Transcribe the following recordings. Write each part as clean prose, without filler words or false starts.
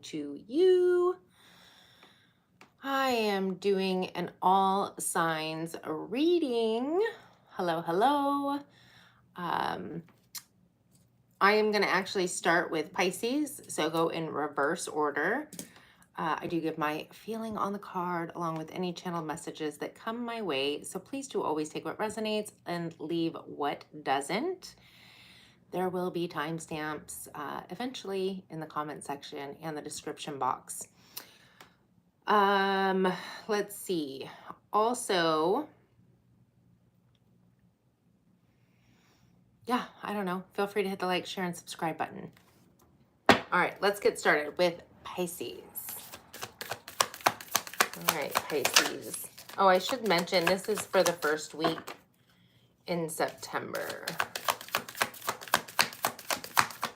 to you. I am doing an all signs reading. Hello, hello. I am going to actually start with Pisces, so go in reverse order. I do give my feeling on the card along with any channeled messages that come my way, so please do always take what resonates and leave what doesn't. There will be timestamps eventually in the comment section and the description box. Let's see. Also, yeah, I don't know. Feel free to hit the like, share, and subscribe button. All right, let's get started with Pisces. All right, Pisces. Oh, I should mention this is for the first week in September.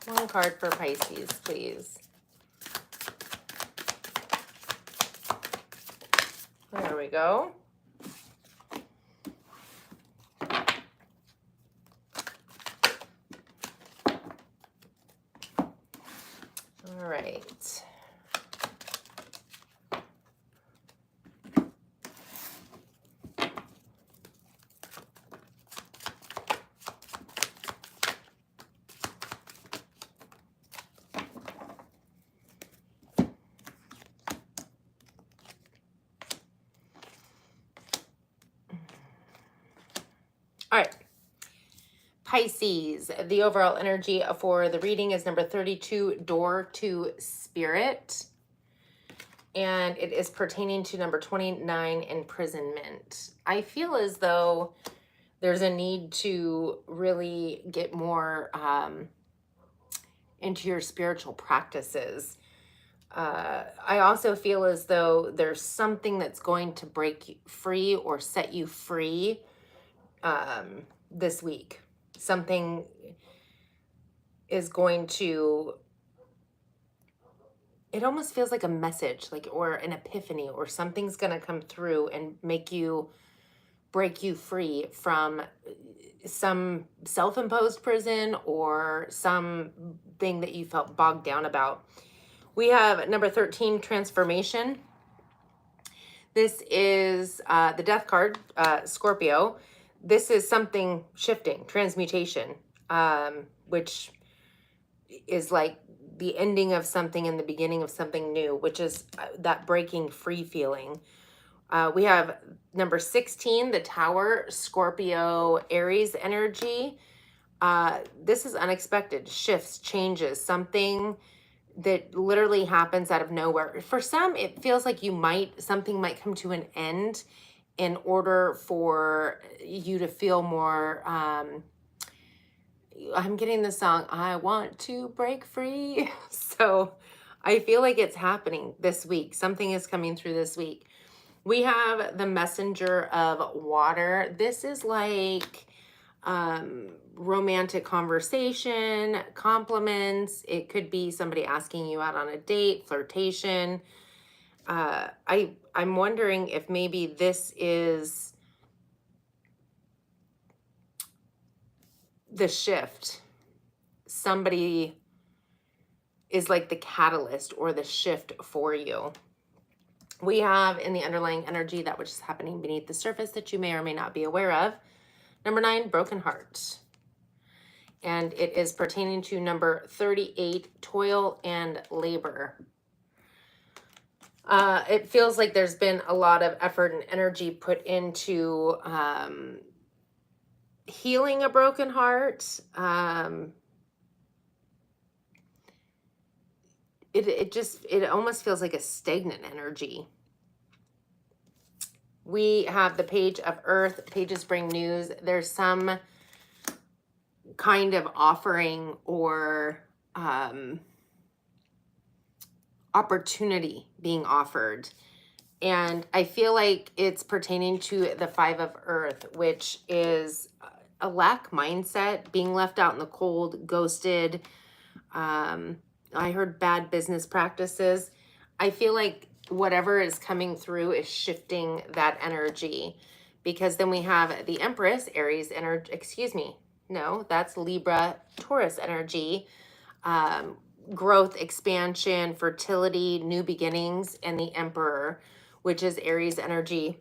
One card for Pisces, please. There we go. All right. All right, Pisces, the overall energy for the reading is number 32, Door to Spirit. And it is pertaining to number 29, Imprisonment. I feel as though there's a need to really get more into your spiritual practices. I also feel as though there's something that's going to break you free or set you free this week. Something is going to, it almost feels like a message, like, or an epiphany, or something's going to come through and make you, break you free from some self-imposed prison or something that you felt bogged down about. We have number 13, Transformation. This is the death card, Scorpio. This is something shifting, transmutation, which is like the ending of something and the beginning of something new, which is that breaking free feeling. We have number 16, the Tower, Scorpio, Aries energy. This is unexpected, shifts, changes, something that literally happens out of nowhere. For some, it feels like something might come to an end in order for you to feel more, I'm getting the song, I Want to Break Free. So I feel like it's happening this week. Something is coming through this week. We have the Messenger of Water. This is like romantic conversation, compliments. It could be somebody asking you out on a date, flirtation. I'm wondering if maybe this is the shift. Somebody is like the catalyst or the shift for you. We have in the underlying energy that which is happening beneath the surface that you may or may not be aware of. Number 9, Broken Heart. And it is pertaining to number 38, Toil and Labor. It feels like there's been a lot of effort and energy put into healing a broken heart. It almost feels like a stagnant energy. We have the Page of Earth. Pages bring news. There's some kind of offering or opportunity being offered. And I feel like it's pertaining to the Five of Earth, which is a lack mindset, being left out in the cold, ghosted. I heard bad business practices. I feel like whatever is coming through is shifting that energy, because then we have the Empress, Aries energy, excuse me. No, that's Libra, Taurus energy. growth, expansion, fertility, new beginnings, and the Emperor, which is Aries energy.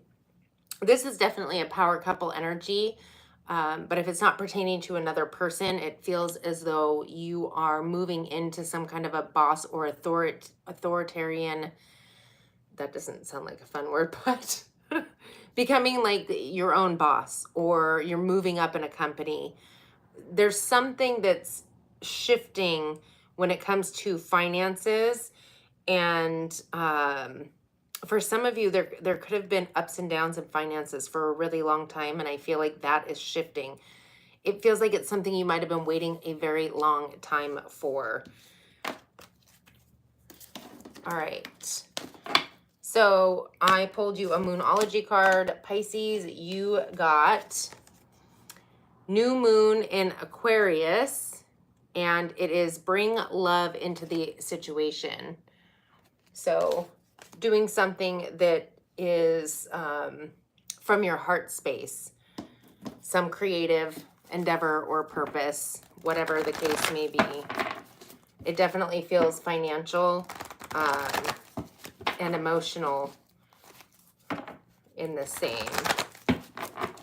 This is definitely a power couple energy, but if it's not pertaining to another person, it feels as though you are moving into some kind of a boss or authoritarian. That doesn't sound like a fun word, but becoming like your own boss, or you're moving up in a company. There's something that's shifting when it comes to finances, and for some of you, there could have been ups and downs in finances for a really long time, and I feel like that is shifting. It feels like it's something you might have been waiting a very long time for. All right. So I pulled you a Moonology card. Pisces, you got new moon in Aquarius, and it is bring love into the situation. So doing something that is from your heart space, some creative endeavor or purpose, whatever the case may be. It definitely feels financial and emotional in the same.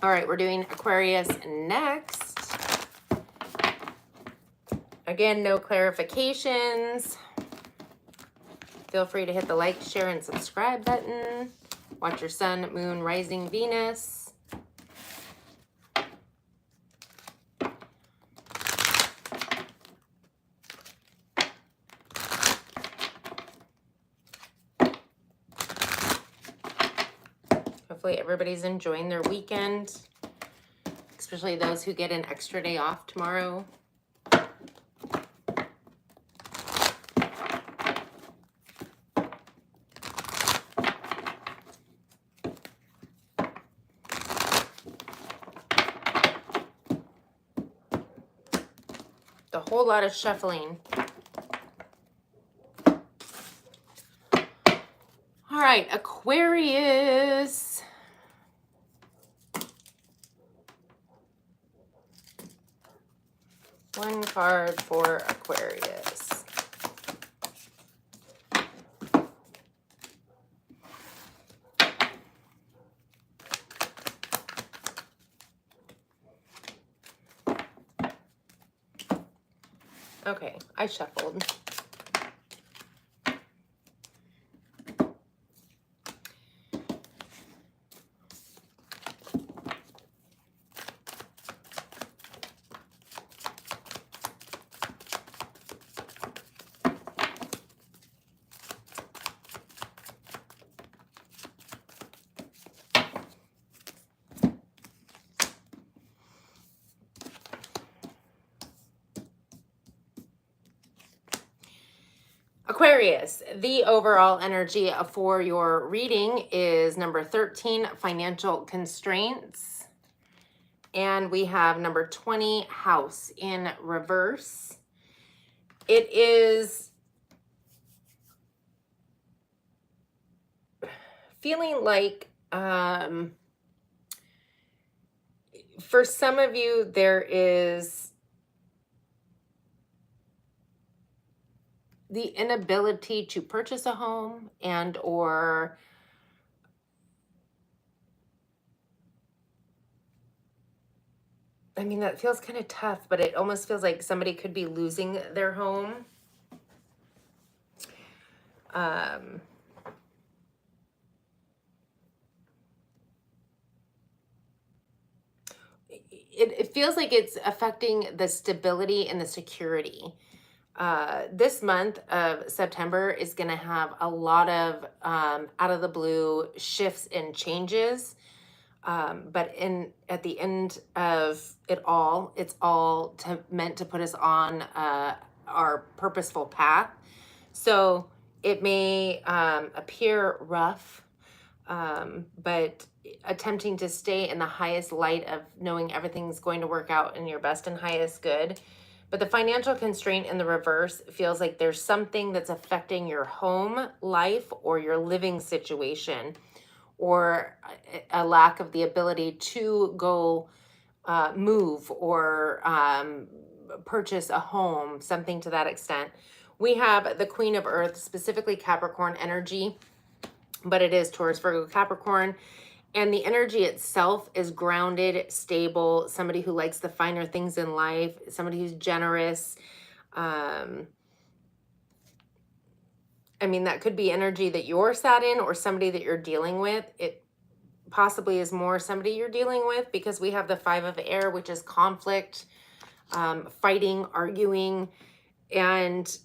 All right, we're doing Aquarius next. Again, no clarifications. Feel free to hit the like, share, and subscribe button. Watch your sun, moon, rising, Venus. Hopefully everybody's enjoying their weekend, especially those who get an extra day off tomorrow. A whole lot of shuffling. All right, Aquarius. One card for Aquarius. Okay, I shuffled. Aquarius, the overall energy for your reading is number 13, financial constraints. And we have number 20, house in reverse. It is feeling like, for some of you, there is the inability to purchase a home, and or I mean, that feels kind of tough, but it almost feels like somebody could be losing their home. It feels like it's affecting the stability and the security. This month of September is going to have a lot of out of the blue shifts and changes. But at the end of it all, it's all meant to put us on our purposeful path. So it may appear rough, but attempting to stay in the highest light of knowing everything's going to work out in your best and highest good. But the financial constraint in the reverse feels like there's something that's affecting your home life or your living situation, or a lack of the ability to go move or purchase a home, something to that extent, We have the Queen of Earth, specifically Capricorn energy, but it is Taurus, Virgo, Capricorn. And the energy itself is grounded, stable, somebody who likes the finer things in life, somebody who's generous. I mean, that could be energy that you're sat in or somebody that you're dealing with. It possibly is more somebody you're dealing with because we have the Five of Air, which is conflict, fighting, arguing. And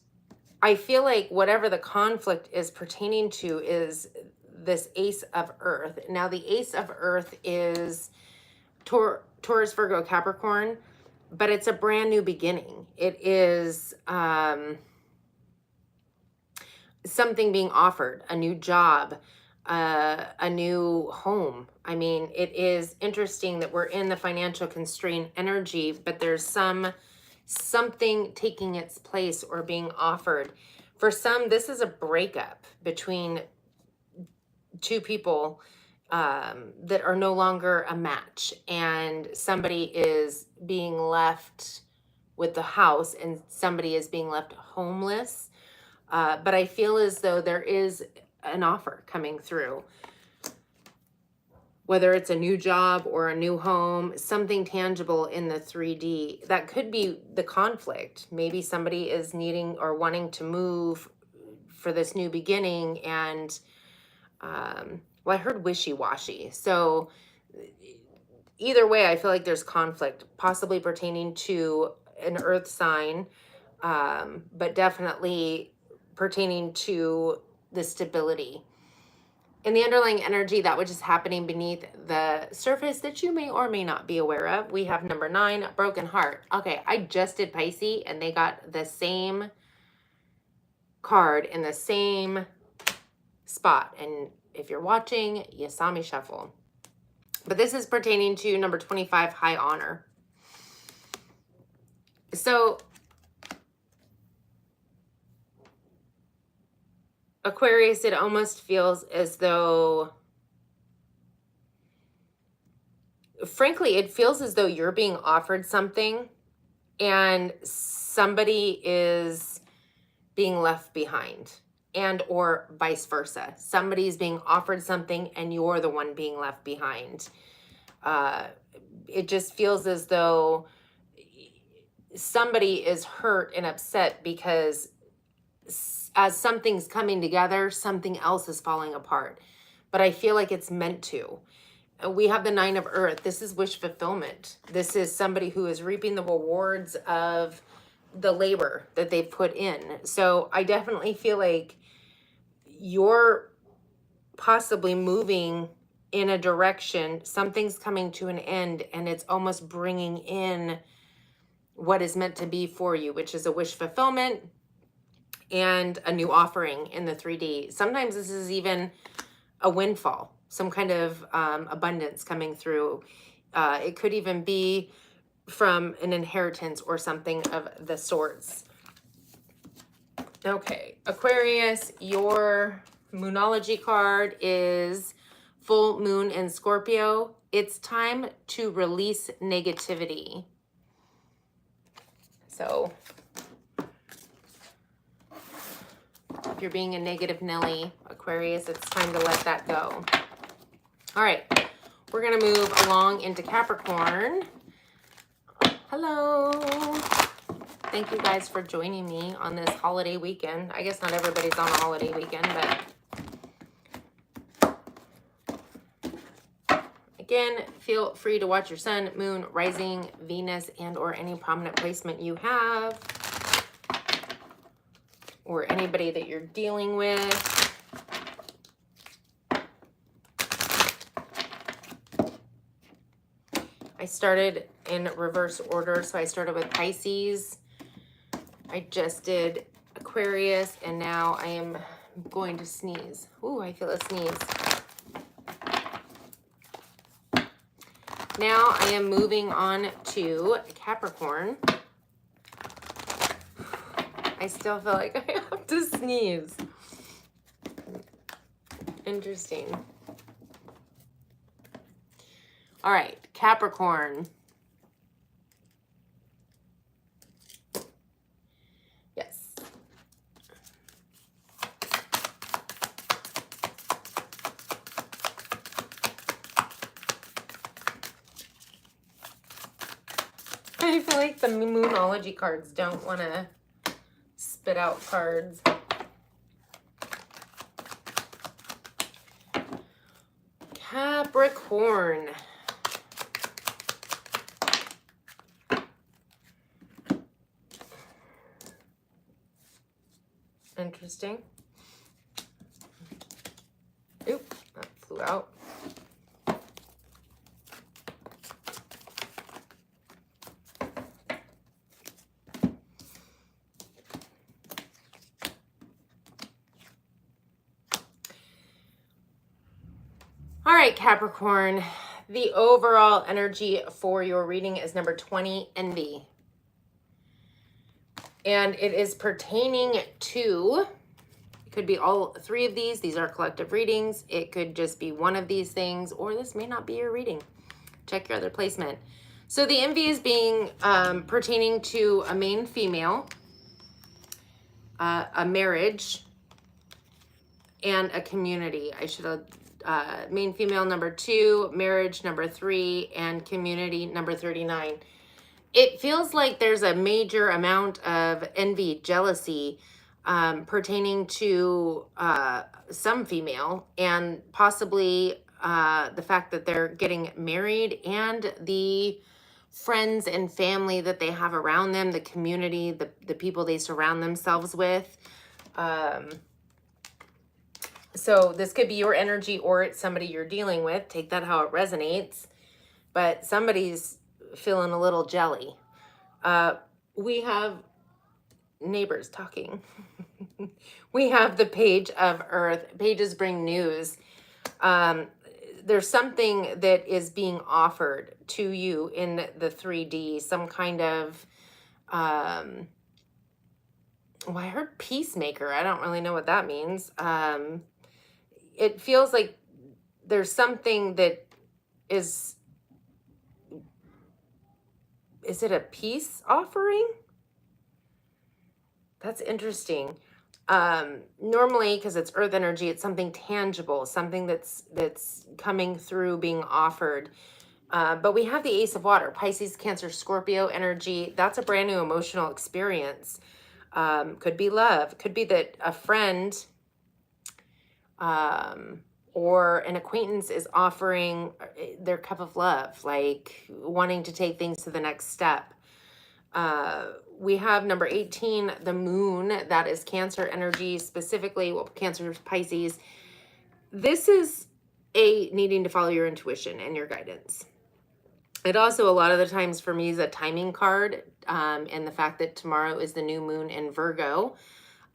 I feel like whatever the conflict is pertaining to is this Ace of Earth. Now, the Ace of Earth is Taurus, Virgo, Capricorn, but it's a brand new beginning. It is something being offered, a new job, a new home. I mean, it is interesting that we're in the financial constraint energy, but there's something taking its place or being offered. For some, this is a breakup between two people that are no longer a match, and somebody is being left with the house and somebody is being left homeless. But I feel as though there is an offer coming through, whether it's a new job or a new home, something tangible in the 3D. That could be the conflict. Maybe somebody is needing or wanting to move for this new beginning, and well, I heard wishy-washy. So either way, I feel like there's conflict, possibly pertaining to an earth sign, but definitely pertaining to the stability and the underlying energy, that which is happening beneath the surface that you may or may not be aware of. We have number 9, broken heart. Okay, I just did Pisces and they got the same card in the same spot. And if you're watching, you saw me shuffle. But this is pertaining to number 25, high honor. So Aquarius, it almost feels as though, frankly, it feels as though you're being offered something and somebody is being left behind, and or vice versa. Somebody's being offered something and you're the one being left behind. It just feels as though somebody is hurt and upset because as something's coming together, something else is falling apart. But I feel like it's meant to. We have the 9 of Earth. This is wish fulfillment. This is somebody who is reaping the rewards of the labor that they've put in. So I definitely feel like you're possibly moving in a direction. Something's coming to an end and it's almost bringing in what is meant to be for you, which is a wish fulfillment and a new offering in the 3D. Sometimes this is even a windfall, some kind of abundance coming through. It could even be from an inheritance or something of the sorts. Okay, Aquarius, your Moonology card is full moon in Scorpio. It's time to release negativity. So if you're being a negative Nelly, Aquarius, it's time to let that go. All right, we're going to move along into Capricorn. Hello. Thank you guys for joining me on this holiday weekend. I guess not everybody's on a holiday weekend, but again, feel free to watch your sun, moon, rising, Venus, and or any prominent placement you have, or anybody that you're dealing with. I started in reverse order, so I started with Pisces. I just did Aquarius, and now I am going to sneeze. Ooh, I feel a sneeze. Now I am moving on to Capricorn. I still feel like I have to sneeze. Interesting. All right, Capricorn. Yes. feel like the Moonology cards don't want to spit out cards. Capricorn. Interesting. Oop, that flew out. All right, Capricorn, the overall energy for your reading is number 20, envy. And it is pertaining to, it could be all three of these. These are collective readings. It could just be one of these things, or this may not be your reading. Check your other placement. So the envy is being pertaining to a main female, a marriage, and a community. I should have main female number 2, marriage number 3, and community number 39. It feels like there's a major amount of envy, jealousy pertaining to some female, and possibly the fact that they're getting married, and the friends and family that they have around them, the community, the people they surround themselves with. So this could be your energy, or it's somebody you're dealing with. Take that how it resonates. But somebody's feeling a little jelly. We have neighbors talking. We have the Page of Earth. Pages bring news. There's something that is being offered to you in the 3D. Some kind of, well, I heard peacemaker. I don't really know what that means. It feels like there's something that is it a peace offering? That's interesting. Normally, because it's earth energy, it's something tangible, something that's coming through, being offered. But we have the Ace of Water, Pisces, Cancer, Scorpio energy. That's a brand new emotional experience. Could be love. Could be that a friend or an acquaintance is offering their cup of love, like wanting to take things to the next step. We have number 18, the moon. That is Cancer energy, specifically, well, Cancer, Pisces. This is a needing to follow your intuition and your guidance. It also, a lot of the times for me, is a timing card, and the fact that tomorrow is the new moon in Virgo.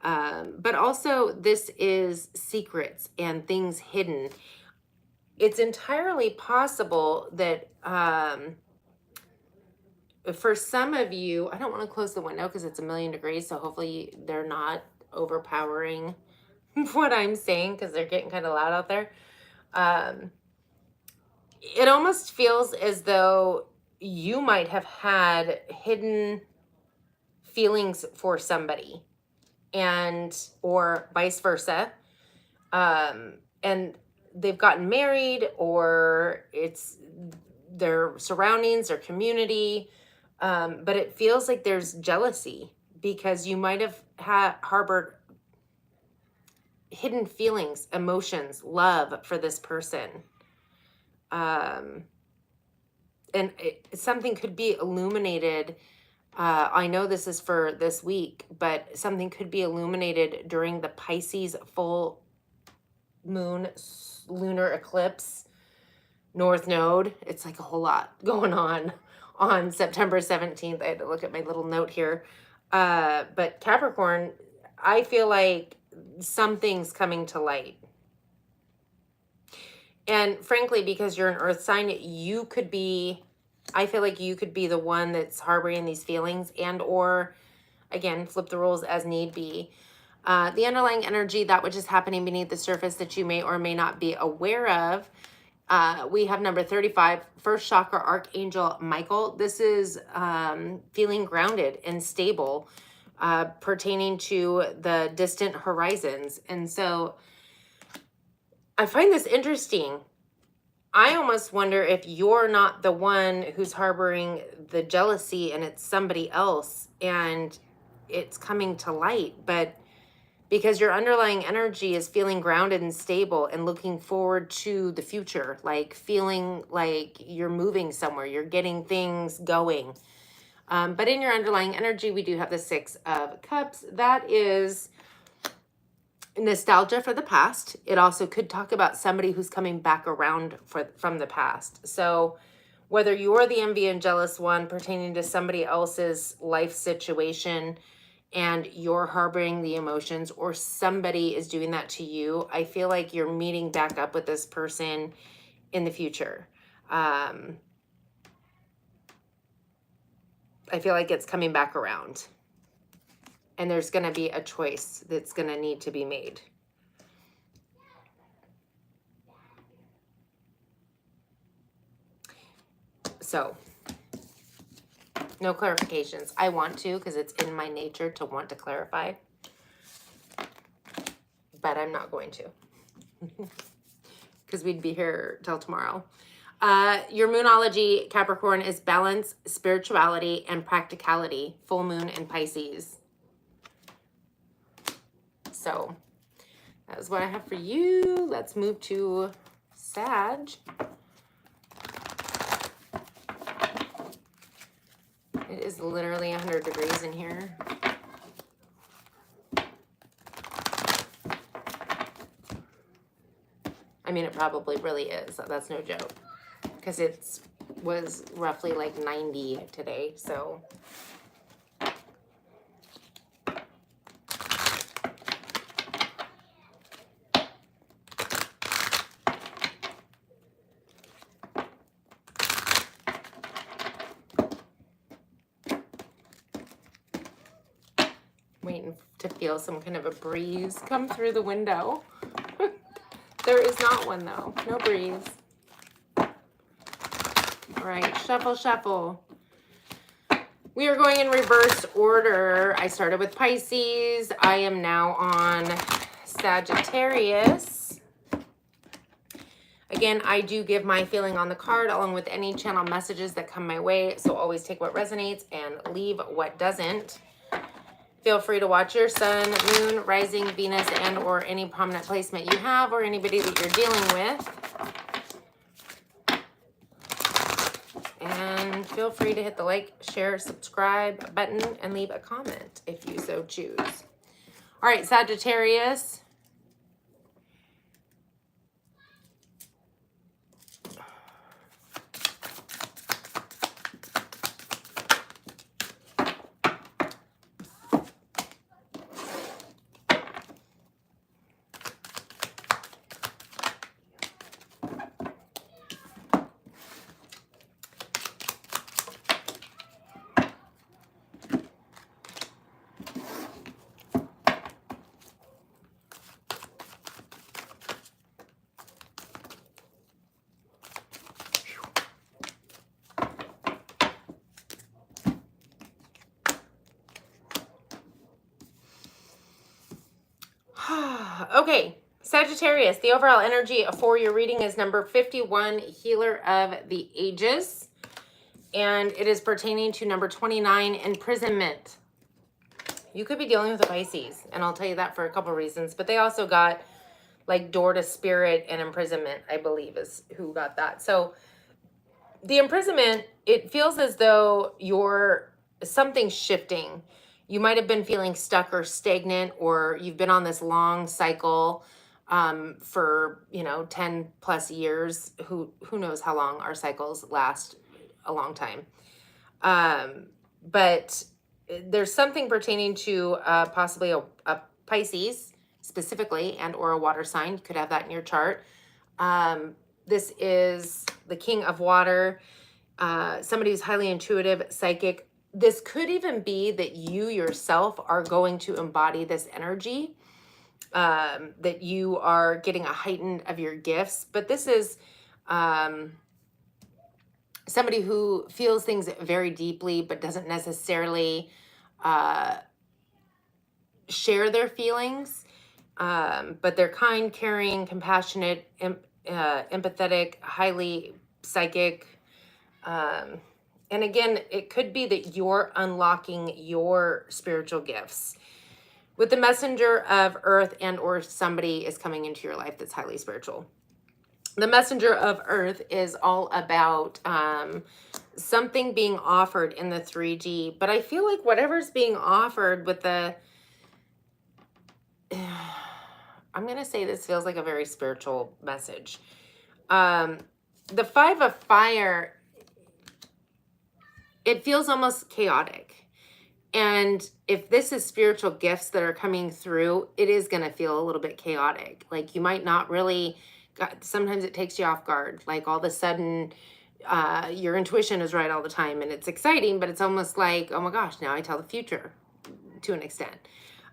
But also this is secrets and things hidden. It's entirely possible that for some of you, I don't want to close the window because it's 1,000,000 degrees, so hopefully they're not overpowering what I'm saying, because they're getting kind of loud out there. It almost feels as though you might have had hidden feelings for somebody, and or vice versa, and they've gotten married, or it's their surroundings, their community, but it feels like there's jealousy because you might have harbored hidden feelings, emotions, love for this person. And something could be illuminated. I know this is for this week, but something could be illuminated during the Pisces full moon lunar eclipse north node. It's like a whole lot going on September 17th. I had to look at my little note here. But Capricorn, I feel like something's coming to light. And frankly, because you're an earth sign, you could be, I feel like you could be the one that's harboring these feelings, and or, again, flip the rules as need be. The underlying energy, that which is happening beneath the surface that you may or may not be aware of. We have number 35, first chakra, Archangel Michael. This is feeling grounded and stable, pertaining to the distant horizons. And so I find this interesting. I almost wonder if you're not the one who's harboring the jealousy and it's somebody else and it's coming to light, but because your underlying energy is feeling grounded and stable and looking forward to the future, like feeling like you're moving somewhere, you're getting things going. But in your underlying energy, we do have the Six of Cups. That is nostalgia for the past. It also could talk about somebody who's coming back around from the past. So whether you're the envy and jealous one pertaining to somebody else's life situation and you're harboring the emotions, or somebody is doing that to you, I feel like you're meeting back up with this person in the future. I feel like it's coming back around. And there's going to be a choice that's going to need to be made. So, no clarifications. I want to, because it's in my nature to want to clarify. But I'm not going to. Because we'd be here till tomorrow. Your moonology, Capricorn, is balance, spirituality, and practicality. Full moon in Pisces. So, that's what I have for you. Let's move to Sag. It is literally 100 degrees in here. I mean, it probably really is. That's no joke. Because it was roughly like 90 today, so. Waiting to feel some kind of a breeze come through the window. There is not one though. No breeze. All right, shuffle, shuffle. We are going in reverse order. I started with Pisces. I am now on Sagittarius. Again, I do give my feeling on the card along with any channel messages that come my way. So always take what resonates and leave what doesn't. Feel free to watch your sun, moon, rising, Venus, and or any prominent placement you have or anybody that you're dealing with. And feel free to hit the like, share, subscribe button and leave a comment if you so choose. All right, Sagittarius. Okay, Sagittarius, the overall energy for your reading is number 51, Healer of the Ages. And it is pertaining to number 29, Imprisonment. You could be dealing with a Pisces, and I'll tell you that for a couple reasons. But they also got like Door to Spirit and Imprisonment, I believe, is who got that. So the imprisonment, it feels as though something's shifting. You might have been feeling stuck or stagnant, or you've been on this long cycle for, 10 plus years. Who knows how long our cycles last? A long time. But there's something pertaining to possibly a Pisces specifically, and or a water sign. You could have that in your chart. This is the King of Water, somebody who's highly intuitive, psychic. This could even be that you yourself are going to embody this energy, that you are getting a heightened of your gifts. But this is somebody who feels things very deeply, but doesn't necessarily share their feelings. But they're kind, caring, compassionate, empathetic, highly psychic. And again, it could be that you're unlocking your spiritual gifts with the messenger of earth, and or somebody is coming into your life that's highly spiritual. The messenger of earth is all about something being offered in the 3D, but I feel like whatever's being offered with the, I'm going to say this feels like a very spiritual message. The 5 of fire, it feels almost chaotic. And if this is spiritual gifts that are coming through, it is going to feel a little bit chaotic. Like you might not really, sometimes it takes you off guard. Like all of a sudden, your intuition is right all the time and it's exciting, but it's almost like, oh my gosh, now I tell the future to an extent.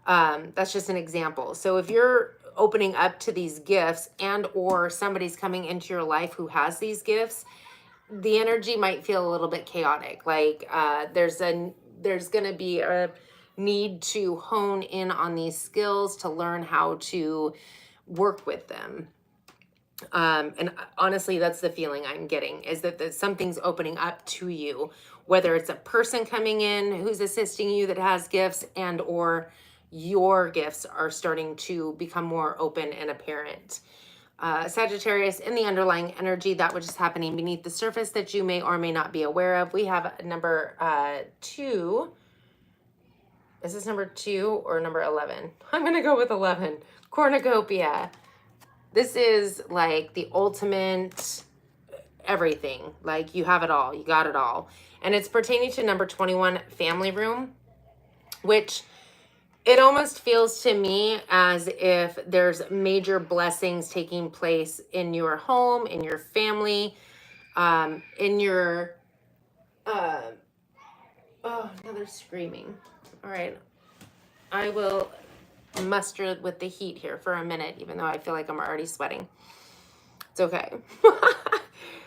That's just an example. So if you're opening up to these gifts and or somebody's coming into your life who has these gifts, the energy might feel a little bit chaotic. Like there's going to be a need to hone in on these skills to learn how to work with them. And honestly, that's the feeling I'm getting, is that something's opening up to you, whether it's a person coming in who's assisting you that has gifts, and or your gifts are starting to become more open and apparent. Sagittarius, in the underlying energy, that which is happening beneath the surface that you may or may not be aware of. We have number 2. Is this number 2 or number 11? I'm going to go with 11. Cornucopia. This is like the ultimate everything. Like you have it all. You got it all. And it's pertaining to number 21, family room, which it almost feels to me as if there's major blessings taking place in your home, in your family, in your, oh, now they're screaming. All right. I will muster with the heat here for a minute, even though I feel like I'm already sweating. It's okay.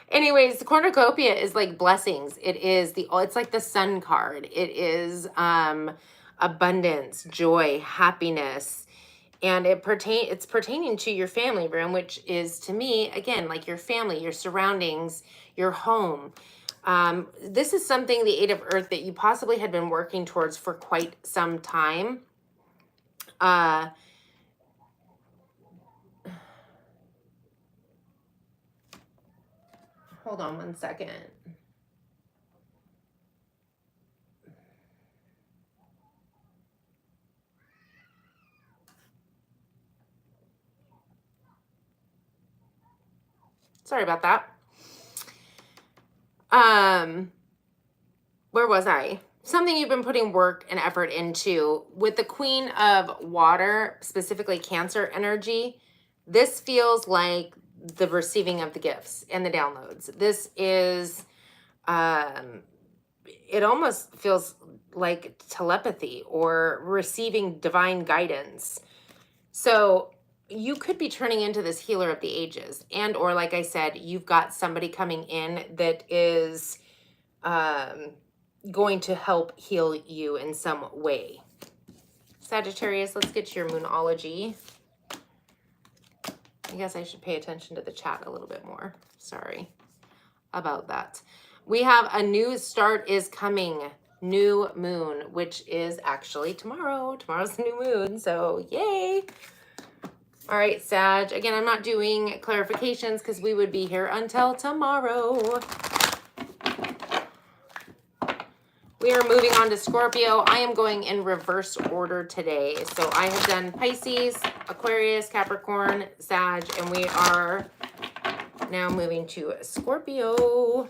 Anyways, the cornucopia is like blessings. It's like the sun card. It is, abundance, joy, happiness, and it's pertaining to your family room, which is, to me, again, like your family, your surroundings, your home. This is something, the 8 of earth, that you possibly had been working towards for quite some time. Hold on one second. Sorry about that. Where was I? Something you've been putting work and effort into. With the Queen of Water, specifically Cancer energy, this feels like the receiving of the gifts and the downloads. This is, it almost feels like telepathy or receiving divine guidance. So you could be turning into this healer of the ages, and or, like I said, you've got somebody coming in that is going to help heal you in some way. Sagittarius, let's get to your moonology. I guess I should pay attention to the chat a little bit more. Sorry about that. We have a new start is coming. New moon, which is actually tomorrow. Tomorrow's the new moon, so yay. All right, Sag. Again, I'm not doing clarifications because we would be here until tomorrow. We are moving on to Scorpio. I am going in reverse order today. So I have done Pisces, Aquarius, Capricorn, Sag, and we are now moving to Scorpio.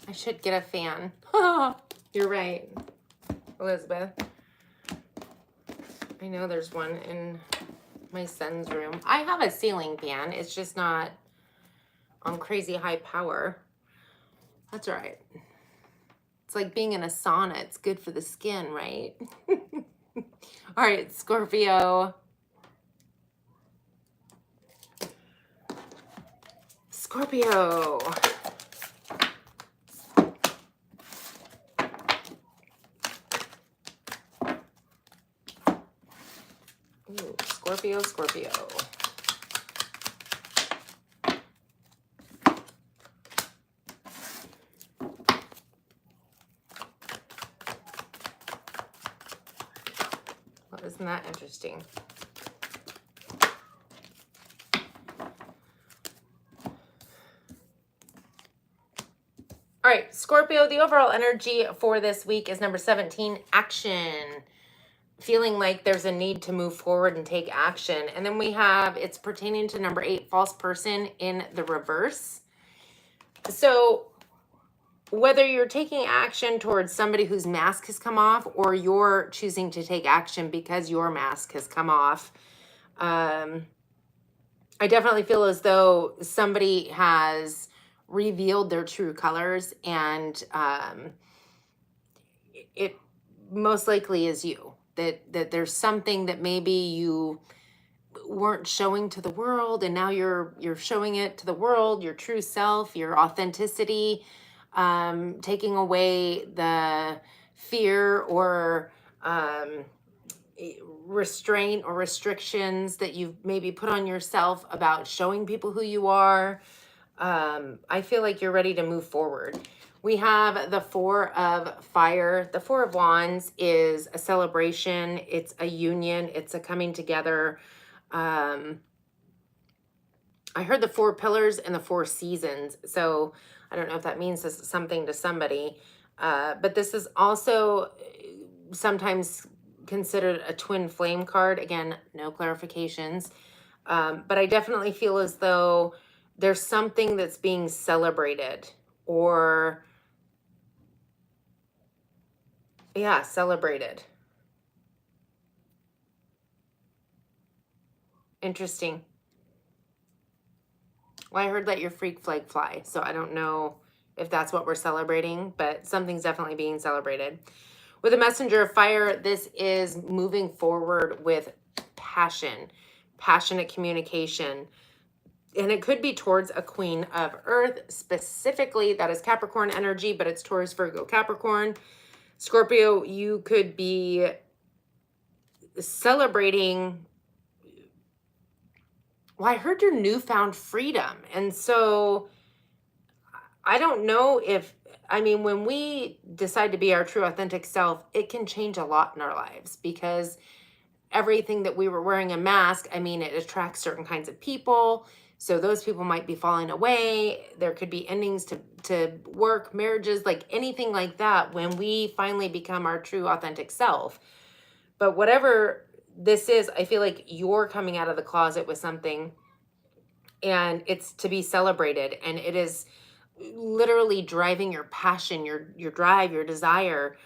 I should get a fan. You're right, Elizabeth. I know there's one in my son's room. I have a ceiling fan. It's just not on crazy high power. That's all right. It's like being in a sauna. It's good for the skin, right? All right, Scorpio. Scorpio. Ooh, Scorpio, Scorpio. Well, isn't that interesting? All right, Scorpio, the overall energy for this week is number 17, action. Feeling like there's a need to move forward and take action. And then we have, it's pertaining to number 8, false person in the reverse. So whether you're taking action towards somebody whose mask has come off, or you're choosing to take action because your mask has come off, I definitely feel as though somebody has revealed their true colors, and it most likely is you. That there's something that maybe you weren't showing to the world, and now you're showing it to the world, your true self, your authenticity, taking away the fear or restraint or restrictions that you've maybe put on yourself about showing people who you are. I feel like you're ready to move forward. We have the 4 of Fire. The 4 of Wands is a celebration. It's a union. It's a coming together. I heard the 4 pillars and the 4 seasons. So I don't know if that means something to somebody. But this is also sometimes considered a twin flame card. Again, no clarifications. But I definitely feel as though there's something that's being celebrated, or yeah, celebrated. Interesting. Well, I heard let your freak flag fly, so I don't know if that's what we're celebrating, but something's definitely being celebrated. With a messenger of fire, this is moving forward with passion, passionate communication. And it could be towards a queen of earth. Specifically, that is Capricorn energy, but it's Taurus, Virgo, Capricorn. Scorpio, you could be celebrating, well, I heard your newfound freedom. And so I don't know if, I mean, when we decide to be our true authentic self, it can change a lot in our lives, because everything that we were wearing a mask, I mean, it attracts certain kinds of people. So those people might be falling away. There could be endings to work, marriages, like anything like that, when we finally become our true authentic self. But whatever this is, I feel like you're coming out of the closet with something, and it's to be celebrated. And it is literally driving your passion, your drive, your desire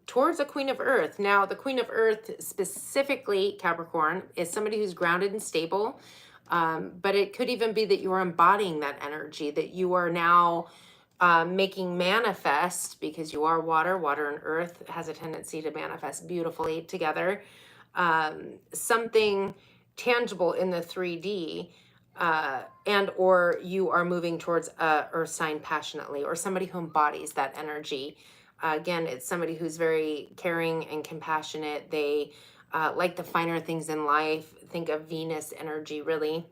towards a queen of earth. Now, the queen of earth, specifically Capricorn, is somebody who's grounded and stable. But it could even be that you are embodying that energy, that you are now making manifest, because you are water. Water and earth has a tendency to manifest beautifully together. Something tangible in the 3D, and or you are moving towards a earth sign passionately, or somebody who embodies that energy. Again, it's somebody who's very caring and compassionate. They like the finer things in life. Think of Venus energy, really.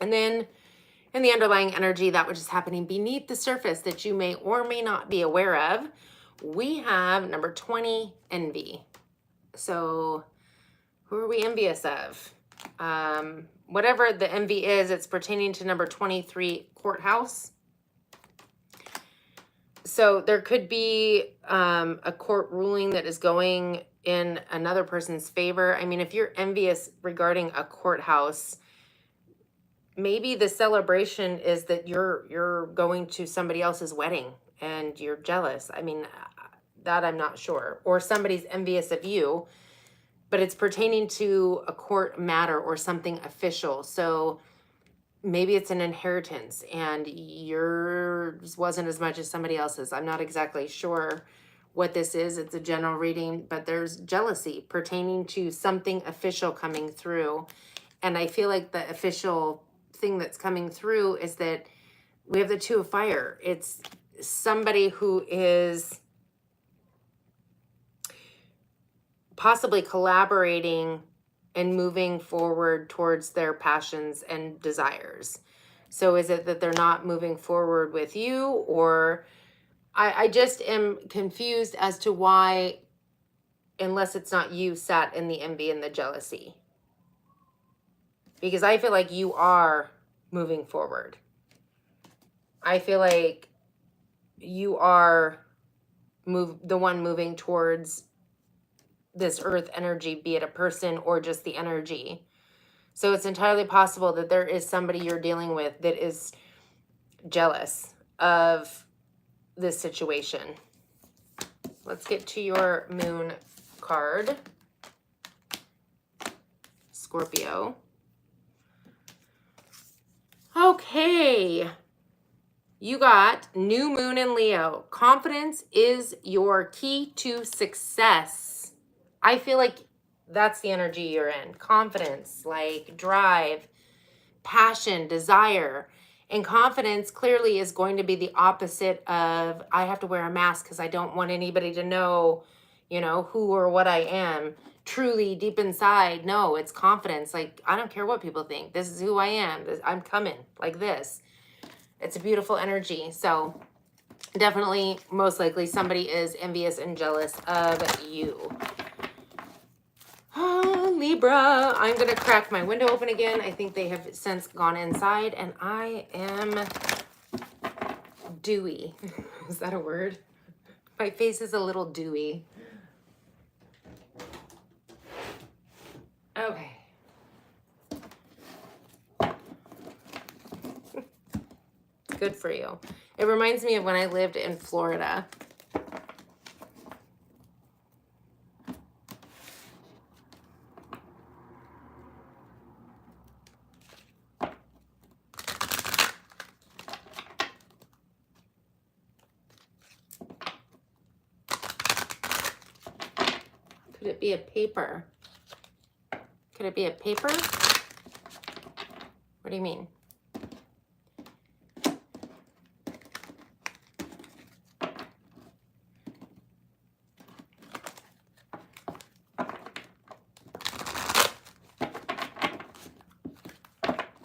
And then in the underlying energy, that which is happening beneath the surface that you may or may not be aware of, we have number 20, envy. So who are we envious of? Whatever the envy is, it's pertaining to number 23, courthouse. So there could be a court ruling that is going in another person's favor. I mean, if you're envious regarding a courthouse, maybe the celebration is that you're going to somebody else's wedding and you're jealous. I mean, that I'm not sure. Or somebody's envious of you. but it's pertaining to a court matter or something official. So maybe it's an inheritance and yours wasn't as much as somebody else's. I'm not exactly sure what this is. It's a general reading, but there's jealousy pertaining to something official coming through. And I feel like the official thing that's coming through is that we have the Two of Fire. It's somebody who is possibly collaborating and moving forward towards their passions and desires. So is it that they're not moving forward with you, or I just am confused as to why, unless it's not you, sat in the envy and the jealousy. Because I feel like you are moving forward. I feel like you are the one moving towards this earth energy, be it a person or just the energy. So it's entirely possible that there is somebody you're dealing with that is jealous of this situation. Let's get to your moon card, Scorpio. Okay. You got new moon in Leo. Confidence is your key to success. I feel like that's the energy you're in. Confidence, like drive, passion, desire. And confidence clearly is going to be the opposite of, I have to wear a mask because I don't want anybody to know, you know, who or what I am. Truly, deep inside, no, it's confidence. Like, I don't care what people think. This is who I am. I'm coming like this. It's a beautiful energy. So definitely, most likely, somebody is envious and jealous of you. Oh, Libra. I'm going to crack my window open again. I think they have since gone inside, and I am dewy. Is that a word? My face is a little dewy. Okay. Good for you. It reminds me of when I lived in Florida. Could it be a paper? Could it be a paper? What do you mean?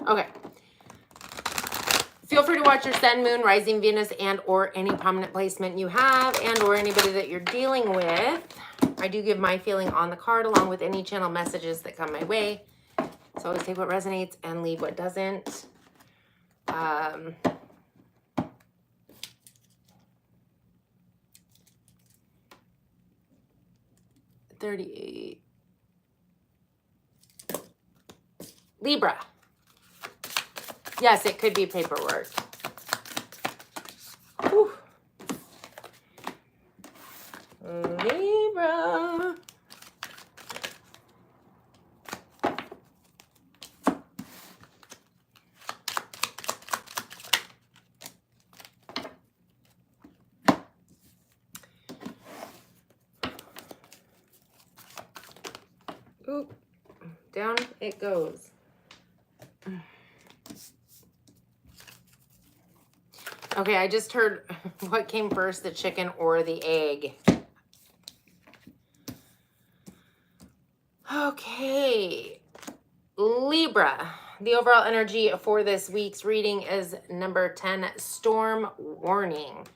Okay. Feel free to watch your sun, moon, rising Venus, and or any prominent placement you have and or anybody that you're dealing with. I do give my feeling on the card along with any channel messages that come my way. So always take what resonates and leave what doesn't. 38. Libra. Yes, it could be paperwork. Whew. Libra. Oop. Down it goes. Okay, I just heard what came first, the chicken or the egg. Okay, Libra. The overall energy for this week's reading is number 10, storm warning.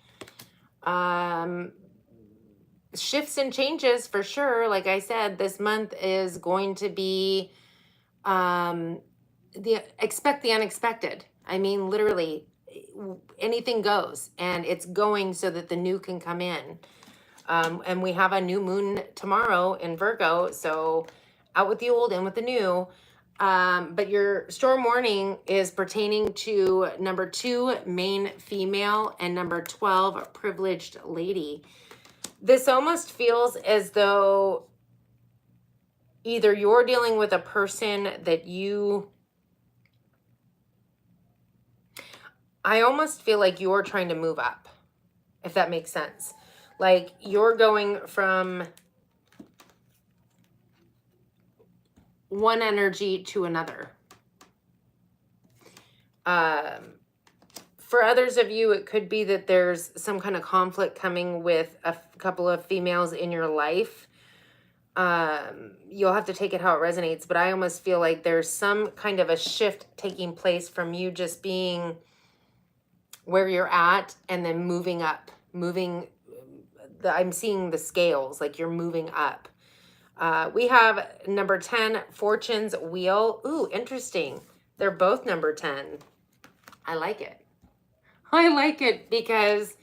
Shifts and changes for sure. Like I said, this month is going to be expect the unexpected. I mean, literally, anything goes, and it's going so that the new can come in. And we have a new moon tomorrow in Virgo, so out with the old, in with the new. But your storm warning is pertaining to number 2, main female, and number 12, privileged lady. This almost feels as though either you're dealing with a person that I almost feel like you're trying to move up, if that makes sense. Like you're going from one energy to another. For others of you, it could be that there's some kind of conflict coming with a couple of females in your life. You'll have to take it how it resonates, but I almost feel like there's some kind of a shift taking place from you just being where you're at and then moving up, I'm seeing the scales, like you're moving up. We have number 10, Fortune's Wheel. Ooh, interesting. They're both number 10. I like it. I like it because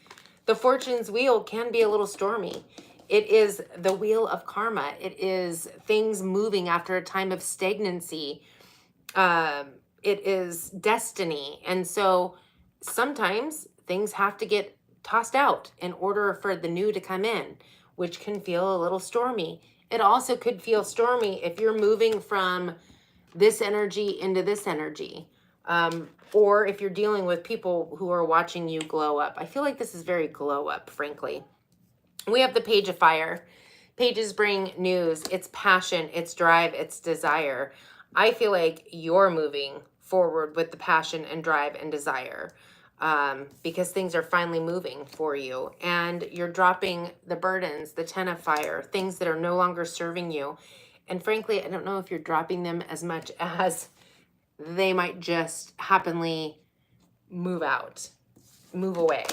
the Fortune's Wheel can be a little stormy. It is the wheel of karma. It is things moving after a time of stagnancy. It is destiny. And so sometimes things have to get tossed out in order for the new to come in, which can feel a little stormy. It also could feel stormy if you're moving from this energy into this energy. Or if you're dealing with people who are watching you glow up. I feel like this is very glow up, frankly. We have the Page of Fire. Pages bring news. It's passion, it's drive, it's desire. I feel like you're moving forward with the passion and drive and desire because things are finally moving for you. And you're dropping the burdens, the 10 of Fire, things that are no longer serving you. And frankly, I don't know if you're dropping them as much as they might just happily move out, move away.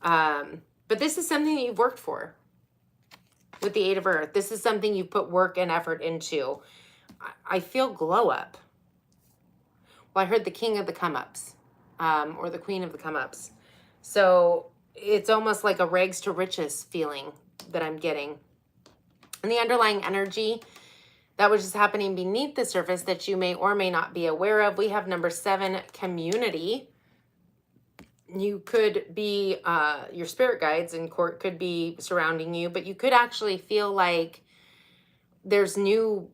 But this is something that you've worked for with the Eight of Earth. This is something you've put work and effort into. I feel glow up. Well, I heard the King of the Come-Ups, or the Queen of the Come-Ups. So it's almost like a rags to riches feeling that I'm getting. And the underlying energy that was just happening beneath the surface that you may or may not be aware of. We have number 7, community. You could be, your spirit guides in court could be surrounding you, but you could actually feel like there's new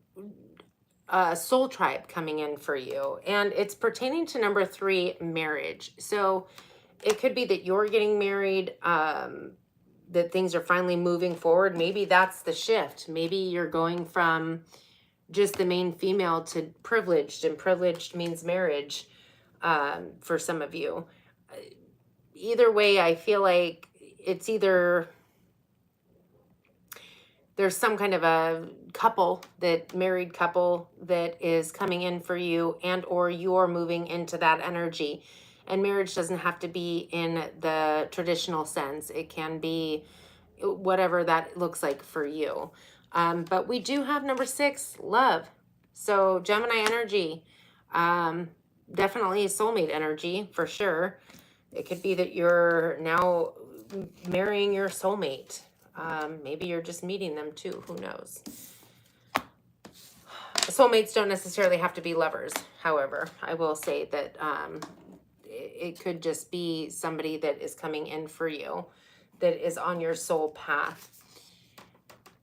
soul tribe coming in for you. And it's pertaining to number 3, marriage. So it could be that you're getting married, that things are finally moving forward. Maybe that's the shift. Maybe you're going from just the main female to privileged, and privileged means marriage for some of you. Either way, I feel like it's either there's some kind of a married couple that is coming in for you, and or you're moving into that energy. And marriage doesn't have to be in the traditional sense. It can be whatever that looks like for you. But we do have number 6, love. So Gemini energy, definitely soulmate energy for sure. It could be that you're now marrying your soulmate. Maybe you're just meeting them too. Who knows? Soulmates don't necessarily have to be lovers. However, I will say that it could just be somebody that is coming in for you, that is on your soul path.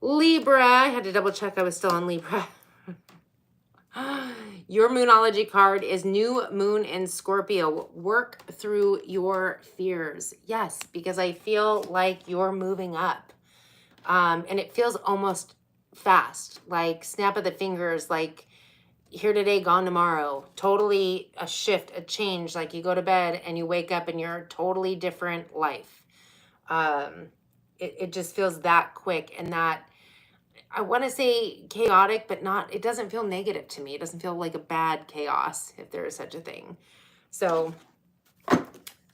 Libra, I had to double check I was still on Libra. Your Moonology card is New Moon in Scorpio. Work through your fears. Yes, because I feel like you're moving up. And it feels almost fast, like snap of the fingers, like here today, gone tomorrow. Totally a shift, a change, like you go to bed and you wake up and you're a totally different life. It just feels that quick and that, I want to say chaotic, but not, it doesn't feel negative to me. It doesn't feel like a bad chaos, if there is such a thing. So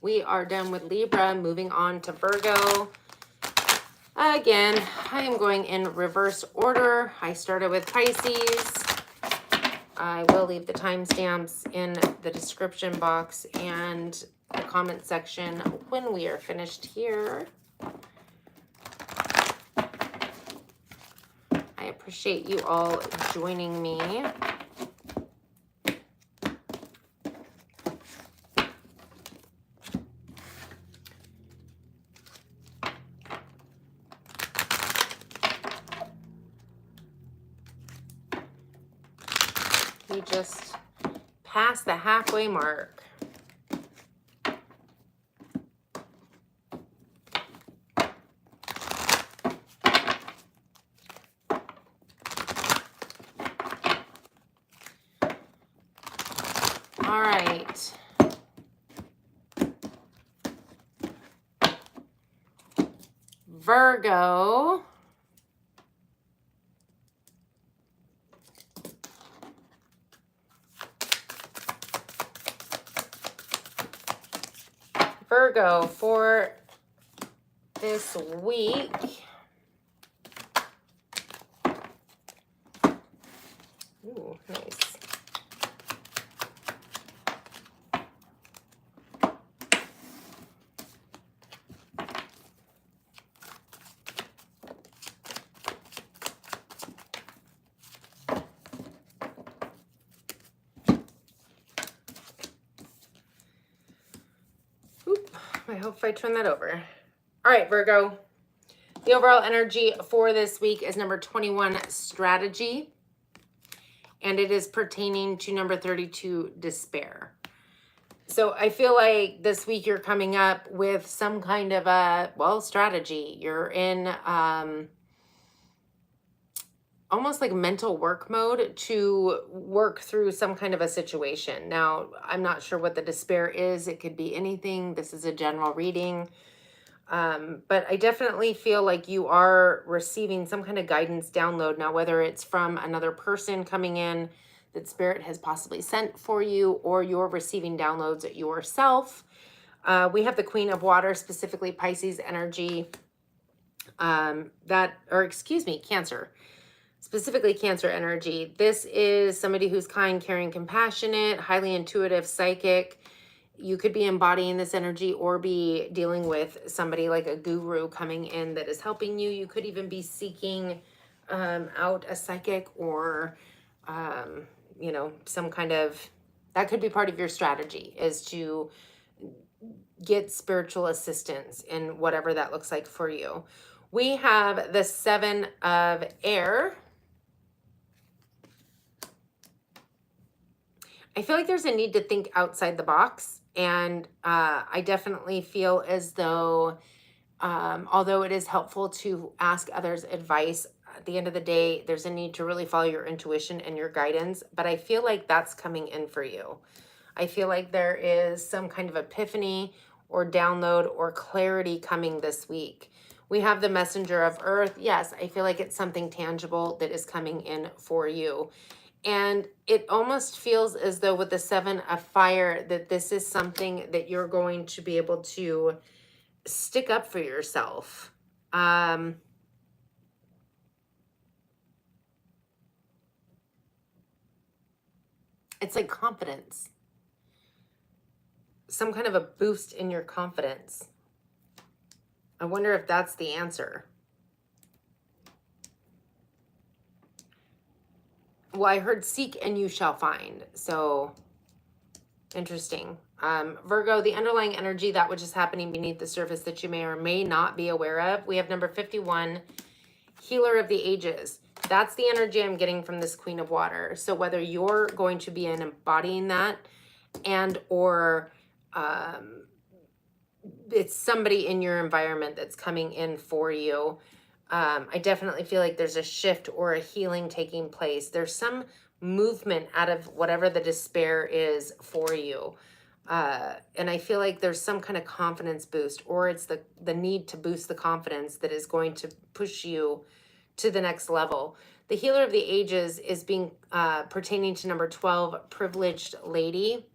we are done with Libra, moving on to Virgo. Again, I am going in reverse order. I started with Pisces. I will leave the timestamps in the description box and the comment section when we are finished here. I appreciate you all joining me. We just passed the halfway mark. All right. Virgo. Virgo for this week. Ooh, nice. Oop, I hope if I turn that over. All right, Virgo. The overall energy for this week is number 21, strategy. And it is pertaining to number 32, despair. So I feel like this week you're coming up with some kind of a, well, strategy. You're in almost like mental work mode to work through some kind of a situation. Now, I'm not sure what the despair is. It could be anything. This is a general reading. But I definitely feel like you are receiving some kind of guidance download. Now, whether it's from another person coming in that Spirit has possibly sent for you, or you're receiving downloads yourself. We have the Queen of Water, specifically Pisces energy, Cancer. Specifically Cancer energy. This is somebody who's kind, caring, compassionate, highly intuitive, psychic. You could be embodying this energy or be dealing with somebody like a guru coming in that is helping you. You could even be seeking out a psychic or, you know, some kind of, that could be part of your strategy, is to get spiritual assistance in whatever that looks like for you. We have the 7 of Air. I feel like there's a need to think outside the box. And I definitely feel as though, although it is helpful to ask others advice, at the end of the day, there's a need to really follow your intuition and your guidance. But I feel like that's coming in for you. I feel like there is some kind of epiphany or download or clarity coming this week. We have the Messenger of Earth. Yes, I feel like it's something tangible that is coming in for you. And it almost feels as though with the 7 of Fire that this is something that you're going to be able to stick up for yourself. It's like confidence. Some kind of a boost in your confidence. I wonder if that's the answer. Well, I heard seek and you shall find. So interesting. Virgo, the underlying energy, that which is happening beneath the surface that you may or may not be aware of. We have number 51, healer of the ages. That's the energy I'm getting from this Queen of Water. So whether you're going to be embodying that and or it's somebody in your environment that's coming in for you. I definitely feel like there's a shift or a healing taking place. There's some movement out of whatever the despair is for you. And I feel like there's some kind of confidence boost, or it's the need to boost the confidence that is going to push you to the next level. The healer of the ages is being pertaining to number 12, privileged lady.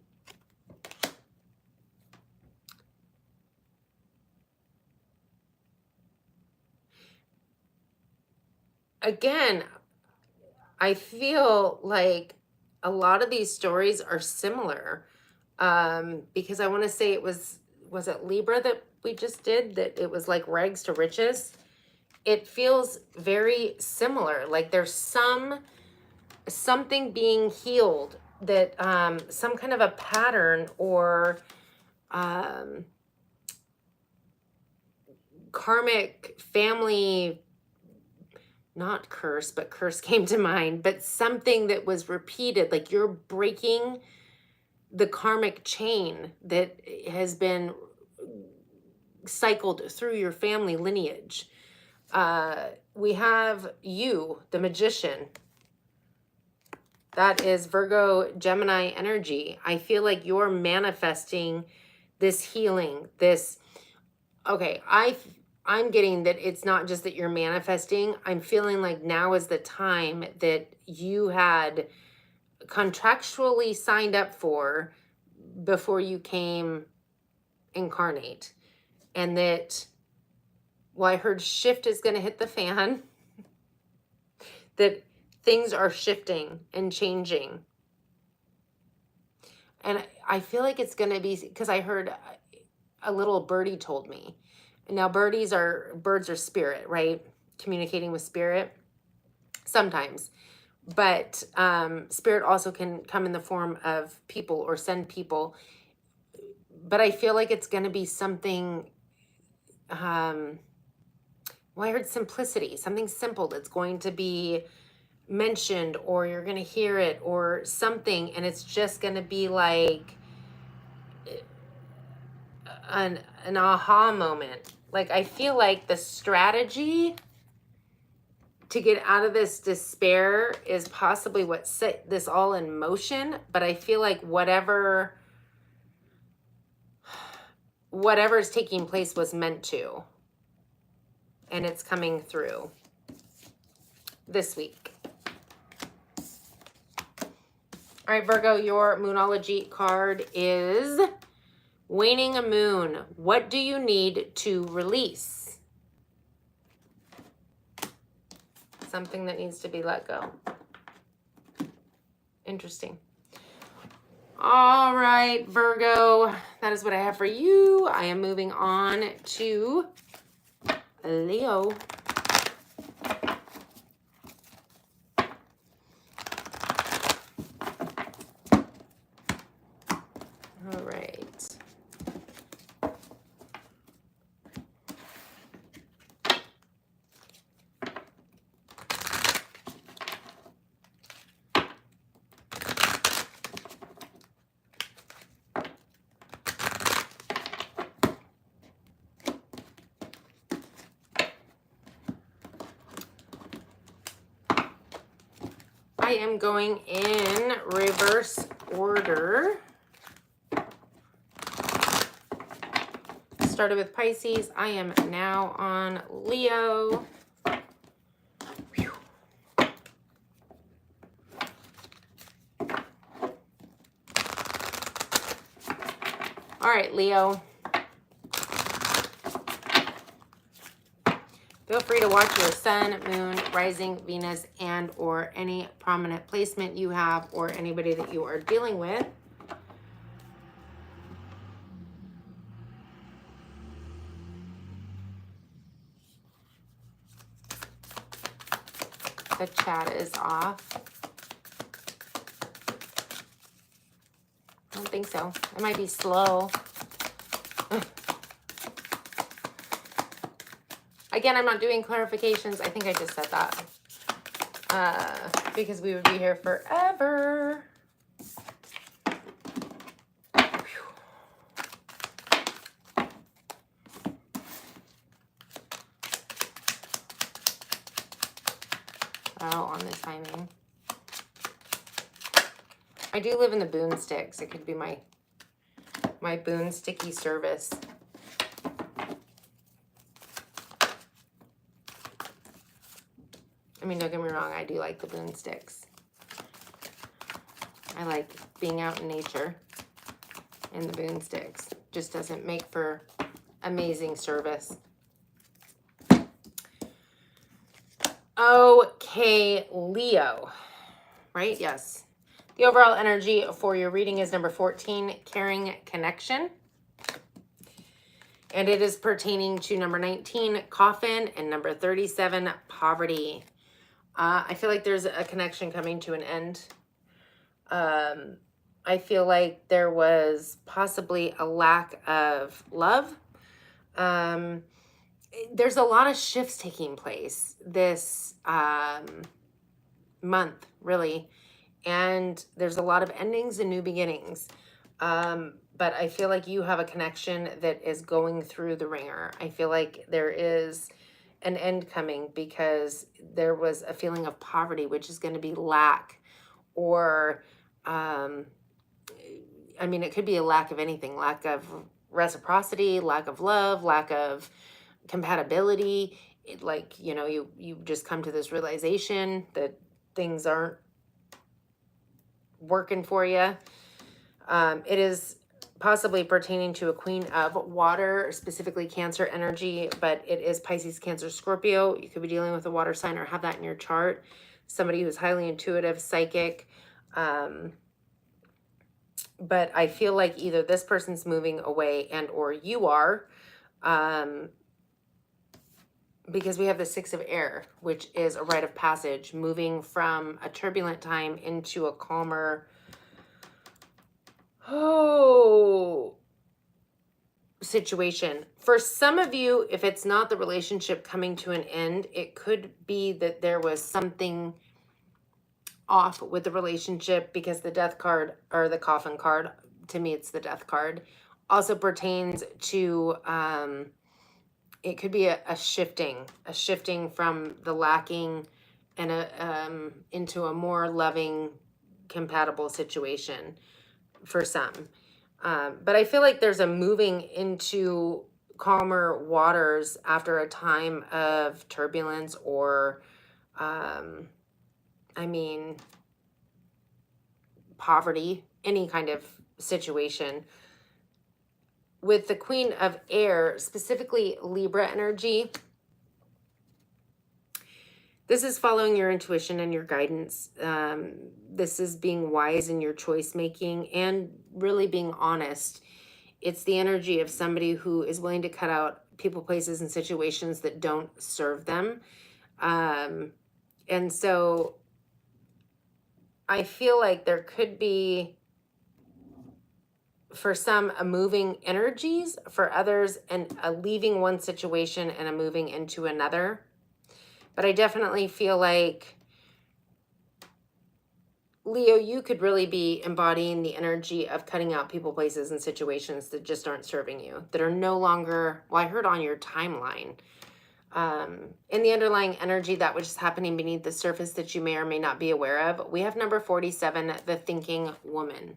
Again, I feel like a lot of these stories are similar, because I want to say was it Libra that we just did, that it was like rags to riches? It feels very similar. Like there's something being healed, that some kind of a pattern or karmic family not curse, but curse came to mind, but something that was repeated, like you're breaking the karmic chain that has been cycled through your family lineage. We have you, the magician. That is Virgo, Gemini energy. I feel like you're manifesting this healing, this, okay, I'm getting that it's not just that you're manifesting. I'm feeling like now is the time that you had contractually signed up for before you came incarnate. And that, well, I heard shift is going to hit the fan. That things are shifting and changing. And I feel like it's going to be, because I heard a little birdie told me. Now, birds are spirit, right? Communicating with spirit sometimes. But spirit also can come in the form of people or send people. But I feel like it's going to be something, well, I heard simplicity, something simple that's going to be mentioned, or you're going to hear it or something. And it's just going to be like an aha moment. Like, I feel like the strategy to get out of this despair is possibly what set this all in motion. But I feel like whatever's taking place was meant to. And it's coming through this week. All right, Virgo, your Moonology card is Waning a Moon. What do you need to release? Something that needs to be let go. Interesting. All right, Virgo, that is what I have for you. I am moving on to Leo. All right. I am going in reverse order. Started with Pisces. I am now on Leo. Whew. All right, Leo. Feel free to watch your sun, moon, rising, Venus, and or any prominent placement you have or anybody that you are dealing with. The chat is off. I don't think so. It might be slow. Again, I'm not doing clarifications. I think I just said that. Because we would be here forever. On the timing. I do live in the Boonsticks. It could be my Boonsticky service. I mean, don't get me wrong, I do like the Boonsticks. I like being out in nature in the Boonsticks. Just doesn't make for amazing service. Okay, Leo, right? Yes. The overall energy for your reading is number 14, Caring Connection. And it is pertaining to number 19, Coffin, and number 37, Poverty. I feel like there's a connection coming to an end. I feel like there was possibly a lack of love. there's a lot of shifts taking place this month, really. And there's a lot of endings and new beginnings. But I feel like you have a connection that is going through the ringer. I feel like there is an end coming because there was a feeling of poverty, which is going to be lack, or I mean, it could be a lack of anything, lack of reciprocity, lack of love, lack of compatibility. Like, you know, you just come to this realization that things aren't working for you. It is possibly pertaining to a Queen of Water, specifically Cancer energy, but it is Pisces, Cancer, Scorpio. You could be dealing with a water sign or have that in your chart. Somebody who's highly intuitive, psychic. But I feel like either this person's moving away and or you are, because we have the Six of Air, which is a rite of passage, moving from a turbulent time into a calmer, situation. For some of you, if it's not the relationship coming to an end, it could be that there was something off with the relationship, because the Death card, or the Coffin card, to me it's the Death card, also pertains to it could be a shifting from the lacking and into a more loving, compatible situation for some. But I feel like there's a moving into calmer waters after a time of turbulence or I mean, poverty, any kind of situation. With the Queen of Air, specifically Libra energy, this is following your intuition and your guidance. This is being wise in your choice making and really being honest. It's the energy of somebody who is willing to cut out people, places, and situations that don't serve them. And so I feel like there could be, for some, a moving energies, for others, and a leaving one situation and a moving into another. But I definitely feel like, Leo, you could really be embodying the energy of cutting out people, places, and situations that just aren't serving you, that are no longer, well, I heard on your timeline, in the underlying energy, that which is happening beneath the surface that you may or may not be aware of. We have number 47, the thinking woman,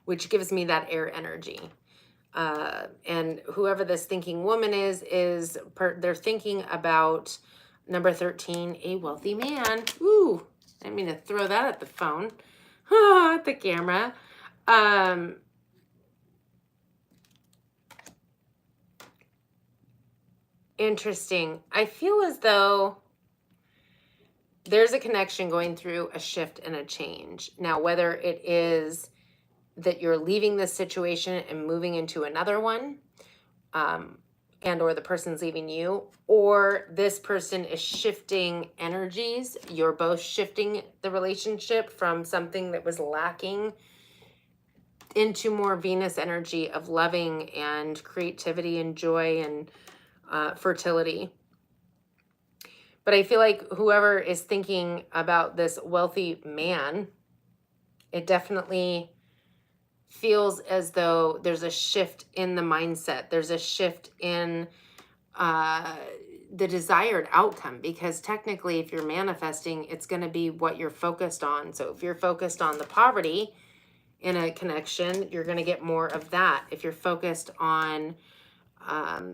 which gives me that air energy. And whoever this thinking woman is they're thinking about number 13, a wealthy man. Ooh, I didn't mean to throw that at the phone, at the camera. Interesting. I feel as though there's a connection going through a shift and a change. Now, whether it is that you're leaving this situation and moving into another one, and or the person's leaving you, or this person is shifting energies, you're both shifting the relationship from something that was lacking into more Venus energy of loving and creativity and joy and fertility. But I feel like whoever is thinking about this wealthy man, it definitely feels as though there's a shift in the mindset. There's a shift in the desired outcome, because technically if you're manifesting, it's going to be what you're focused on. So if you're focused on the poverty in a connection, you're going to get more of that. If you're focused on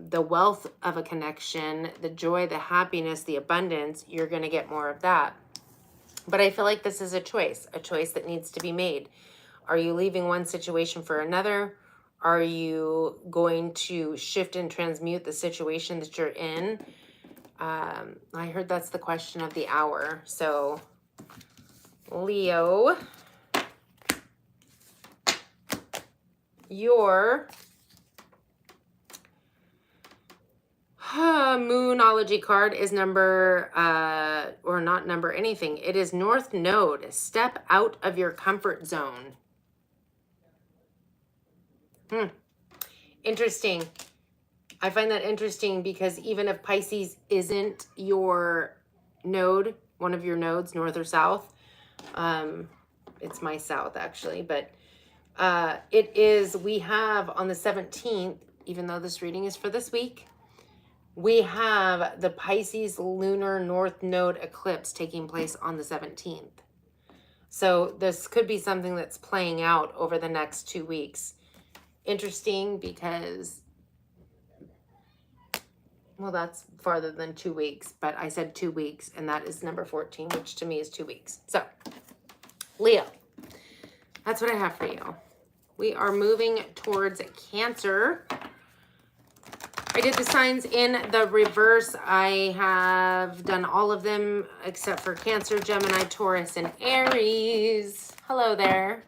the wealth of a connection, the joy, the happiness, the abundance, you're going to get more of that. But I feel like this is a choice that needs to be made. Are you leaving one situation for another? Are you going to shift and transmute the situation that you're in? I heard that's the question of the hour. So, Leo, your Moonology card is number, or not number anything. It is North Node. Step out of your comfort zone. Interesting. I find that interesting because even if Pisces isn't your node, one of your nodes, north or south, it's my south actually, but it is, we have on the 17th, even though this reading is for this week, we have the Pisces lunar north node eclipse taking place on the 17th. So this could be something that's playing out over the next 2 weeks. Interesting because, well, that's farther than 2 weeks, but I said 2 weeks, and that is number 14, which to me is 2 weeks. So, Leo, that's what I have for you. We are moving towards Cancer. I did the signs in the reverse. I have done all of them except for Cancer, Gemini, Taurus, and Aries. Hello there.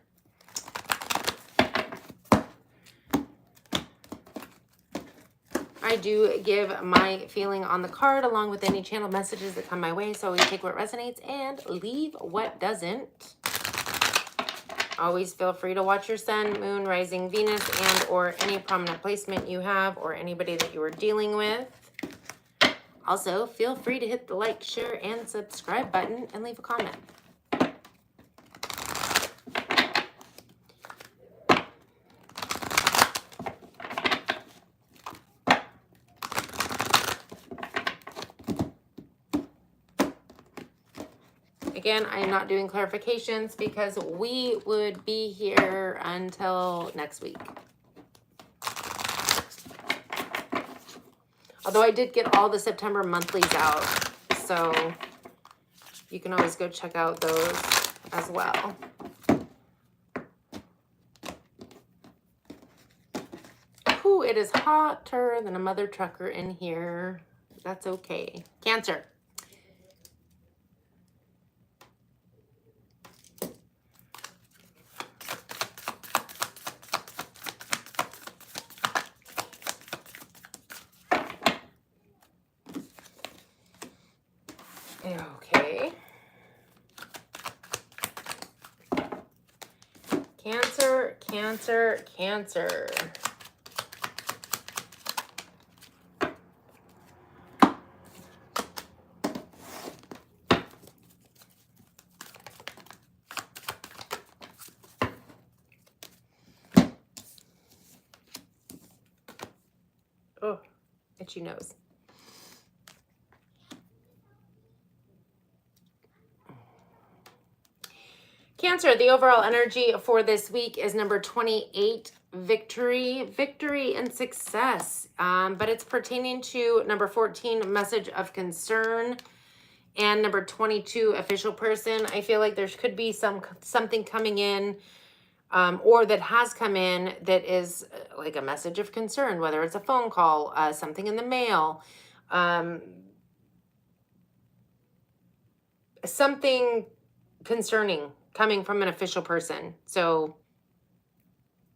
I do give my feeling on the card along with any channel messages that come my way. So always take what resonates and leave what doesn't. Always feel free to watch your sun, moon, rising, Venus, and or any prominent placement you have or anybody that you are dealing with. Also, feel free to hit the like, share, and subscribe button and leave a comment. Again, I am not doing clarifications because we would be here until next week. Although I did get all the September monthlies out, so you can always go check out those as well. Ooh, it is hotter than a mother trucker in here. That's okay. Cancer. Okay. Cancer, Cancer, Cancer. Oh, itchy nose. Cancer, the overall energy for this week is number 28, victory, victory and success. But it's pertaining to number 14, message of concern, and number 22, official person. I feel like there could be something coming in or that has come in that is like a message of concern, whether it's a phone call, something in the mail, something concerning coming from an official person. So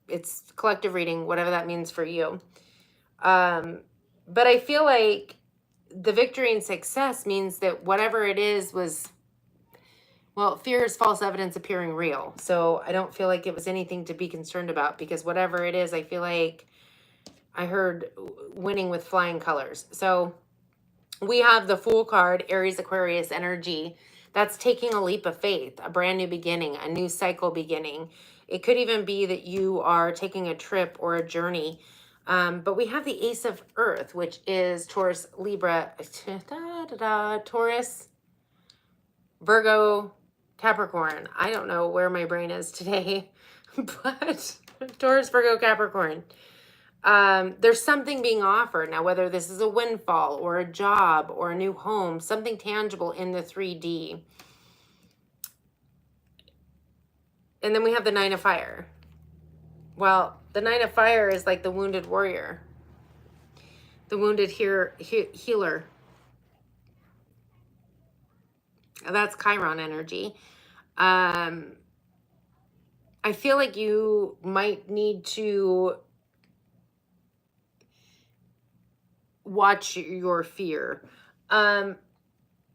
it's collective reading, whatever that means for you. But I feel like the victory and success means that whatever it is was, well, fear is false evidence appearing real. So I don't feel like it was anything to be concerned about because whatever it is, I feel like I heard winning with flying colors. So we have the Fool card, Aries, Aquarius energy. That's taking a leap of faith, a brand new beginning, a new cycle beginning. It could even be that you are taking a trip or a journey. But we have the Ace of Earth, which is Taurus, Libra, Taurus, Virgo, Capricorn. I don't know where my brain is today, but Taurus, Virgo, Capricorn. There's something being offered. Now, whether this is a windfall or a job or a new home, something tangible in the 3D. And then we have the Nine of Fire. Well, the Nine of Fire is like the wounded warrior, the wounded healer. That's Chiron energy. I feel like you might need to watch your fear.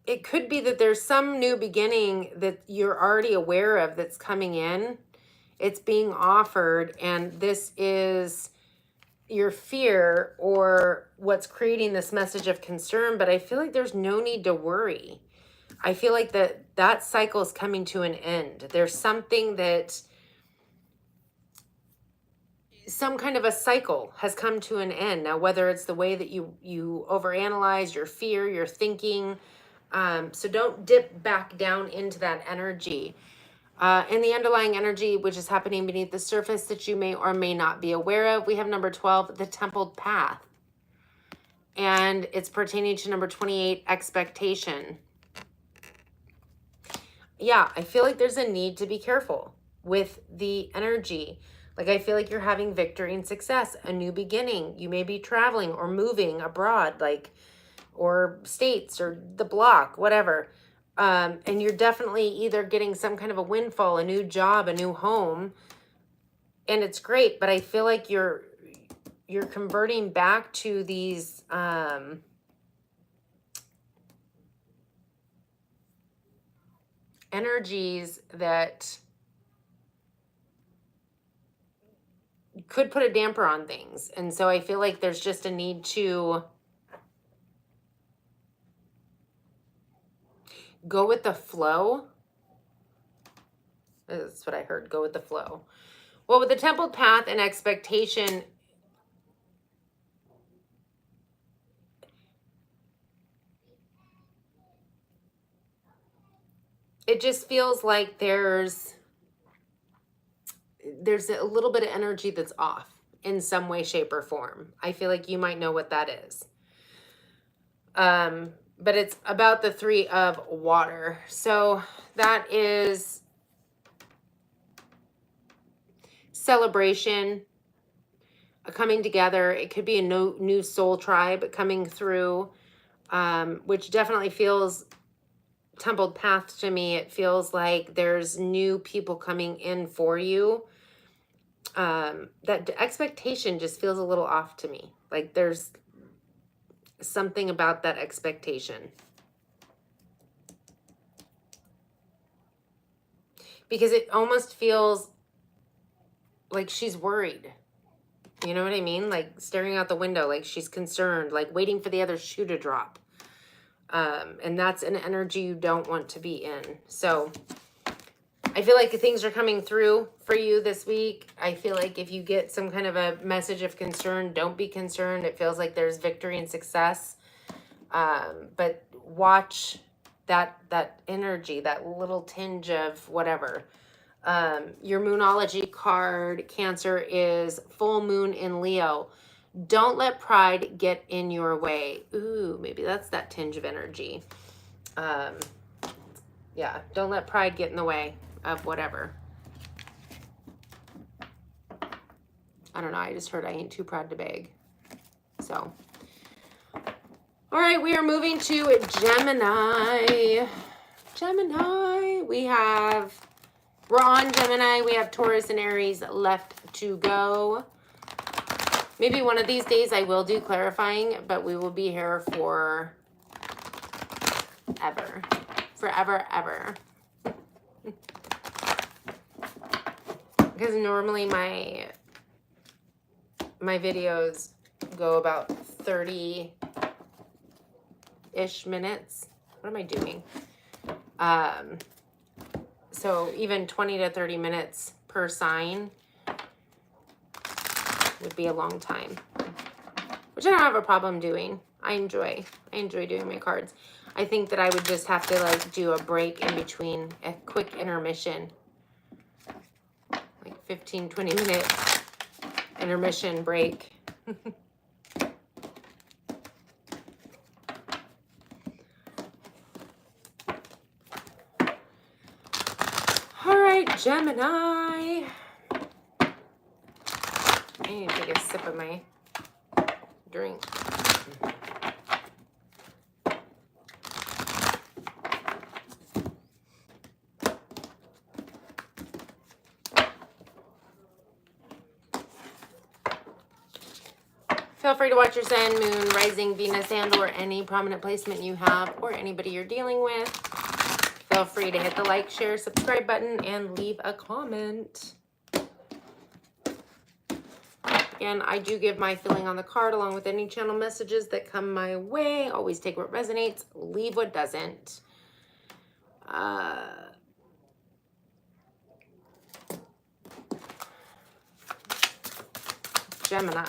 It could be that there's some new beginning that you're already aware of that's coming in. It's being offered, and this is, your fear or what's creating this message of concern, but I feel like there's no need to worry. I feel like that cycle is coming to an end. There's something that, some kind of a cycle has come to an end. Now, whether it's the way that you overanalyze your fear, your thinking, so don't dip back down into that energy. And the underlying energy, which is happening beneath the surface that you may or may not be aware of. We have number 12, the templed path. And it's pertaining to number 28, expectation. Yeah, I feel like there's a need to be careful with the energy. Like, I feel like you're having victory and success, a new beginning. You may be traveling or moving abroad, like, or states or the block, whatever. And you're definitely either getting some kind of a windfall, a new job, a new home. And it's great, but I feel like you're converting back to these energies that could put a damper on things. And so I feel like there's just a need to go with the flow. That's what I heard, go with the flow. Well, with the templed path and expectation, it just feels like there's a little bit of energy that's off in some way, shape, or form. I feel like you might know what that is. But it's about the 3 of water. So that is celebration, a coming together. It could be a new soul tribe coming through, which definitely feels templed path to me. It feels like there's new people coming in for you. That expectation just feels a little off to me. Like there's something about that expectation. Because it almost feels like she's worried. You know what I mean? Like staring out the window, like she's concerned, like waiting for the other shoe to drop. And that's an energy you don't want to be in. So I feel like things are coming through for you this week. I feel like if you get some kind of a message of concern, don't be concerned. It feels like there's victory and success. But watch that energy, that little tinge of whatever. Your Moonology card, Cancer, is full moon in Leo. Don't let pride get in your way. Ooh, maybe that's that tinge of energy. Yeah, don't let pride get in the way of whatever. I don't know. I just heard I ain't too proud to beg. So, all right, we are moving to Gemini. Gemini, we're on Gemini. We have Taurus and Aries left to go. Maybe one of these days I will do clarifying, but we will be here for ever. Forever, ever. Because normally my videos go about 30-ish minutes. What am I doing? So even 20 to 30 minutes per sign would be a long time, which I don't have a problem doing. I enjoy doing my cards. I think that I would just have to like do a break in between, a quick intermission, like 15, 20 minute intermission break. All right, Gemini. I need to take a sip of my drink. Feel free to watch your Sun, Moon, Rising, Venus, and or any prominent placement you have or anybody you're dealing with. Feel free to hit the like, share, subscribe button and leave a comment. Again, I do give my feeling on the card along with any channel messages that come my way. Always take what resonates, leave what doesn't. Gemini.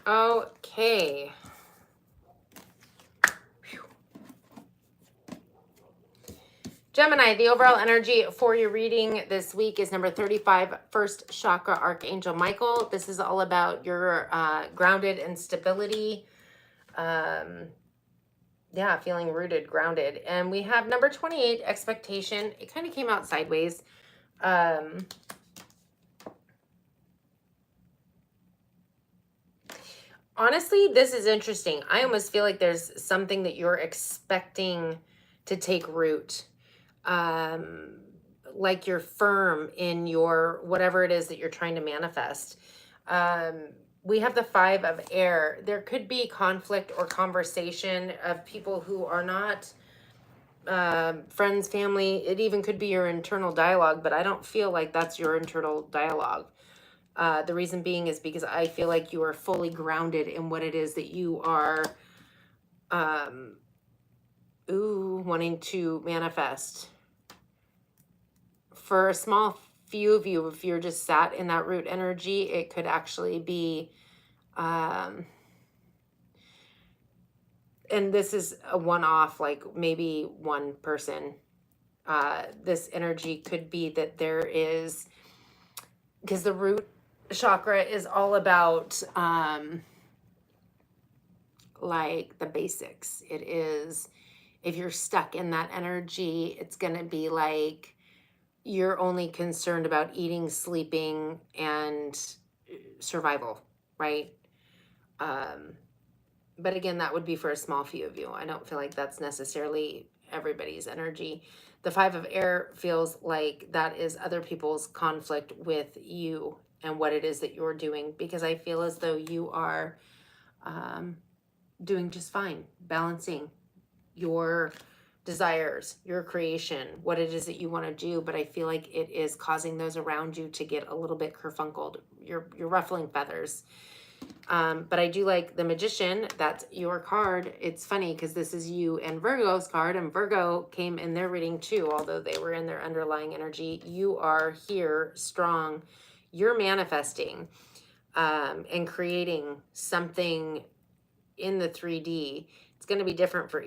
Okay. Whew. Gemini, the overall energy for your reading this week is number 35, first chakra, Archangel Michael. This is all about your grounded and stability. Yeah, feeling rooted, grounded. And we have number 28, expectation. It kind of came out sideways. Honestly, this is interesting. I almost feel like there's something that you're expecting to take root. Like you're firm in your whatever it is that you're trying to manifest. We have the 5 of air. There could be conflict or conversation of people who are not friends, family. It even could be your internal dialogue, but I don't feel like that's your internal dialogue. The reason being is because I feel like you are fully grounded in what it is that you are wanting to manifest. For a small few of you, if you're just sat in that root energy, it could actually be and this is a one-off, like maybe one person. This energy could be that there is, because the root chakra is all about like the basics. It is, if you're stuck in that energy, it's going to be like you're only concerned about eating, sleeping, and survival, right? But again, that would be for a small few of you. I don't feel like that's necessarily everybody's energy. The 5 of air feels like that is other people's conflict with you and what it is that you're doing, because I feel as though you are doing just fine, balancing your desires, your creation, what it is that you want to do. But I feel like it is causing those around you to get a little bit kerfunkled. You're ruffling feathers. But I do like the Magician. That's your card. It's funny because this is you and Virgo's card, and Virgo came in their reading too, although they were in their underlying energy. You are here strong. You're manifesting and creating something in the 3D. It's going to be different for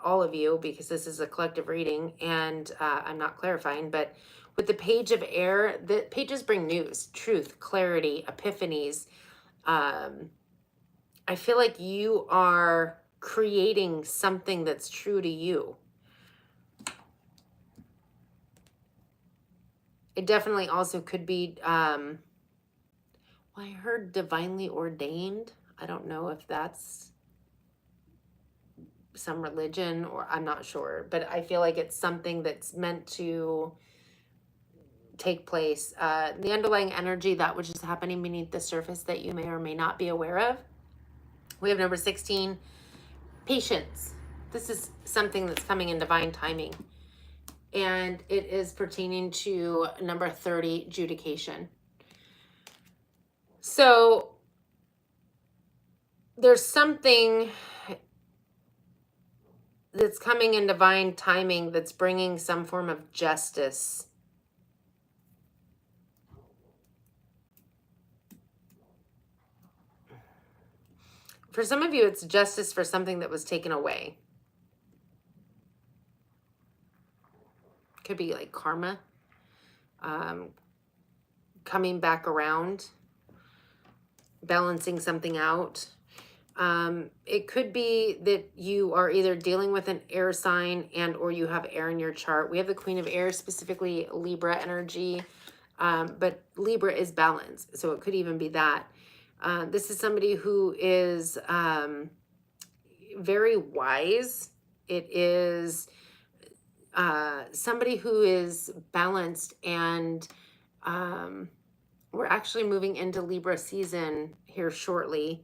all of you because this is a collective reading, and I'm not clarifying, but with the Page of Air, the pages bring news, truth, clarity, epiphanies. I feel like you are creating something that's true to you. It definitely also could be, well, I heard divinely ordained. I don't know if that's some religion, or I'm not sure, but I feel like it's something that's meant to take place. The underlying energy, that which is happening beneath the surface that you may or may not be aware of. We have number 16, patience. This is something that's coming in divine timing, and it is pertaining to number 30, adjudication. So there's something that's coming in divine timing that's bringing some form of justice. For some of you, it's justice for something that was taken away. Could be like karma, coming back around, balancing something out. It could be that you are either dealing with an air sign and or you have air in your chart. We have the Queen of Air, specifically Libra energy, but Libra is balance, so it could even be that. This is somebody who is very wise. It is somebody who is balanced, and we're actually moving into Libra season here shortly.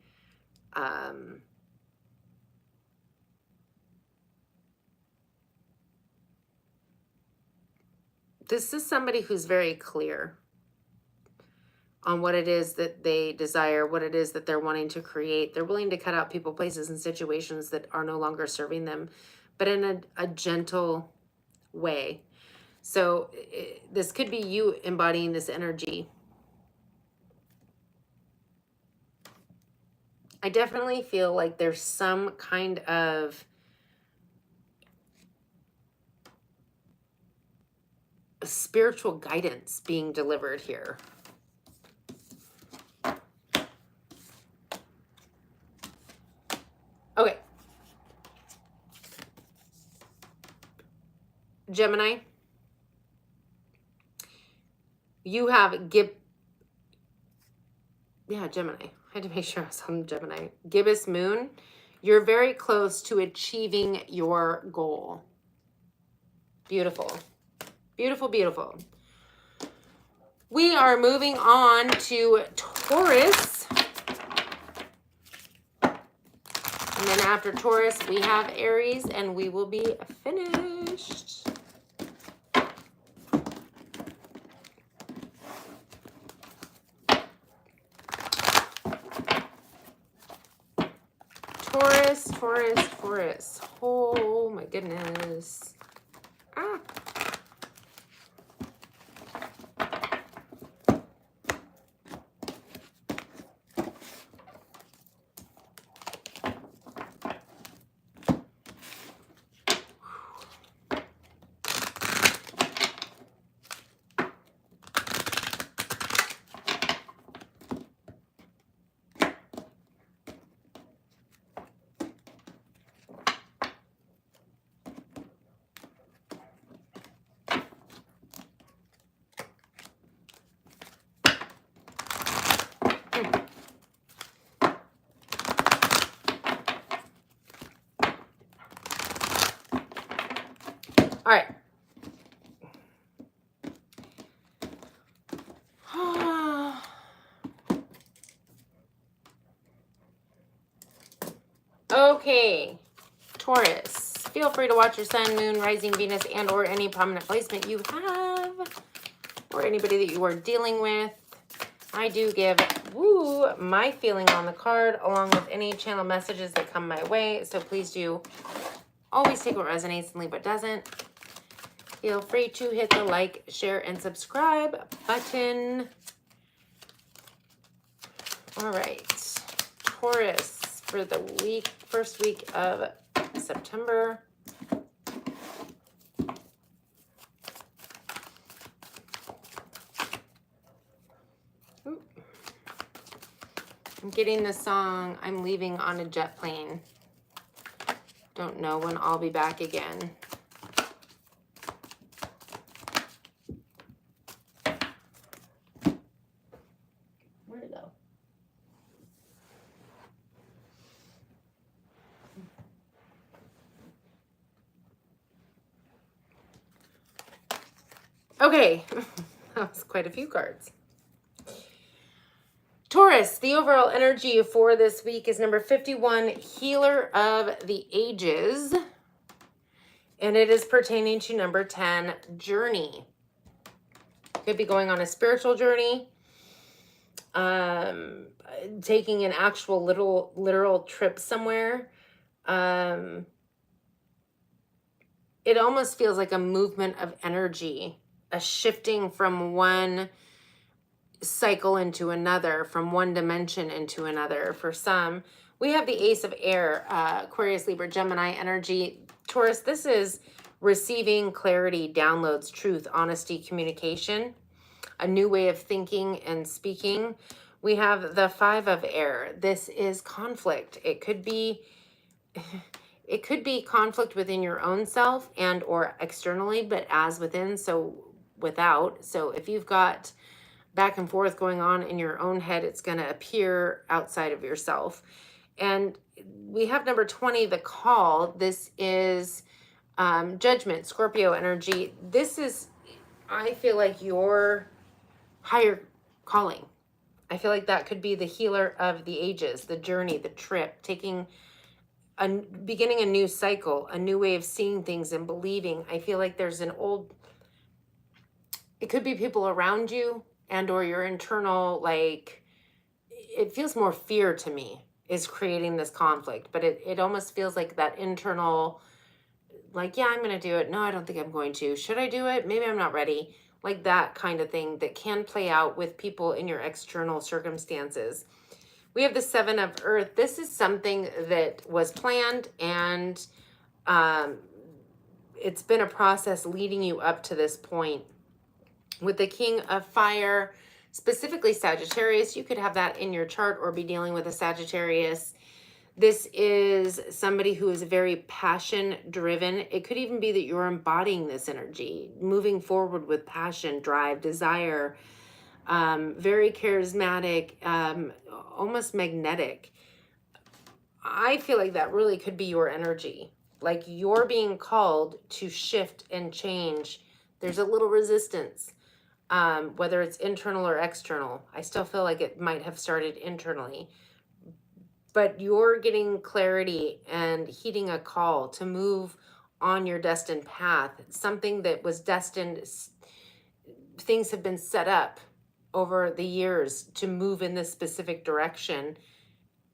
This is somebody who's very clear on what it is that they desire, what it is that they're wanting to create. They're willing to cut out people, places, and situations that are no longer serving them, but in a gentle way. So this could be you embodying this energy. I definitely feel like there's some kind of spiritual guidance being delivered here. Okay. Gemini, you have Gemini. I had to make sure I was on Gemini. Gibbous moon, you're very close to achieving your goal. Beautiful. Beautiful, beautiful. We are moving on to Taurus. And then after Taurus, we have Aries, and we will be finished. Taurus, Taurus, Taurus. Oh my goodness. Ah. All right. Okay, Taurus, feel free to watch your sun, moon, rising, Venus, and or any prominent placement you have, or anybody that you are dealing with. I do give my feeling on the card along with any channel messages that come my way. So please do always take what resonates and leave what doesn't. Feel free to hit the like, share, and subscribe button. All right, Taurus for the first week of September. Ooh. I'm getting the song, I'm leaving on a jet plane. Don't know when I'll be back again. Where'd it go? Okay, that was quite a few cards. Taurus, the overall energy for this week is number 51, Healer of the Ages. And it is pertaining to number 10, Journey. Could be going on a spiritual journey, taking an actual literal trip somewhere. It almost feels like a movement of energy, a shifting from one cycle into another, from one dimension into another. For some, we have the Ace of Air, Aquarius, Libra, Gemini energy. Taurus, this is receiving clarity, downloads, truth, honesty, communication, a new way of thinking and speaking. We have the 5 of air. This is conflict. It could be conflict within your own self and or externally, but as within, so without. So if you've got back and forth going on in your own head, it's going to appear outside of yourself. And we have number 20, the call. This is judgment, Scorpio energy. This is, I feel like, your higher calling. I feel like that could be the healer of the ages, the journey, the trip, beginning a new cycle, a new way of seeing things and believing. I feel like there's it could be people around you and or your internal, like, it feels more fear to me is creating this conflict, but it almost feels like that internal, like, yeah, I'm going to do it. No, I don't think I'm going to. Should I do it? Maybe I'm not ready. Like that kind of thing that can play out with people in your external circumstances. We have the 7 of earth. This is something that was planned, and it's been a process leading you up to this point. With the king of fire, specifically Sagittarius, you could have that in your chart or be dealing with a Sagittarius. This is somebody who is very passion driven. It could even be that you're embodying this energy, moving forward with passion, drive, desire, very charismatic, almost magnetic. I feel like that really could be your energy. Like you're being called to shift and change. There's a little resistance, whether it's internal or external. I still feel like it might have started internally. But you're getting clarity and heeding a call to move on your destined path. Something that was destined, things have been set up over the years to move in this specific direction.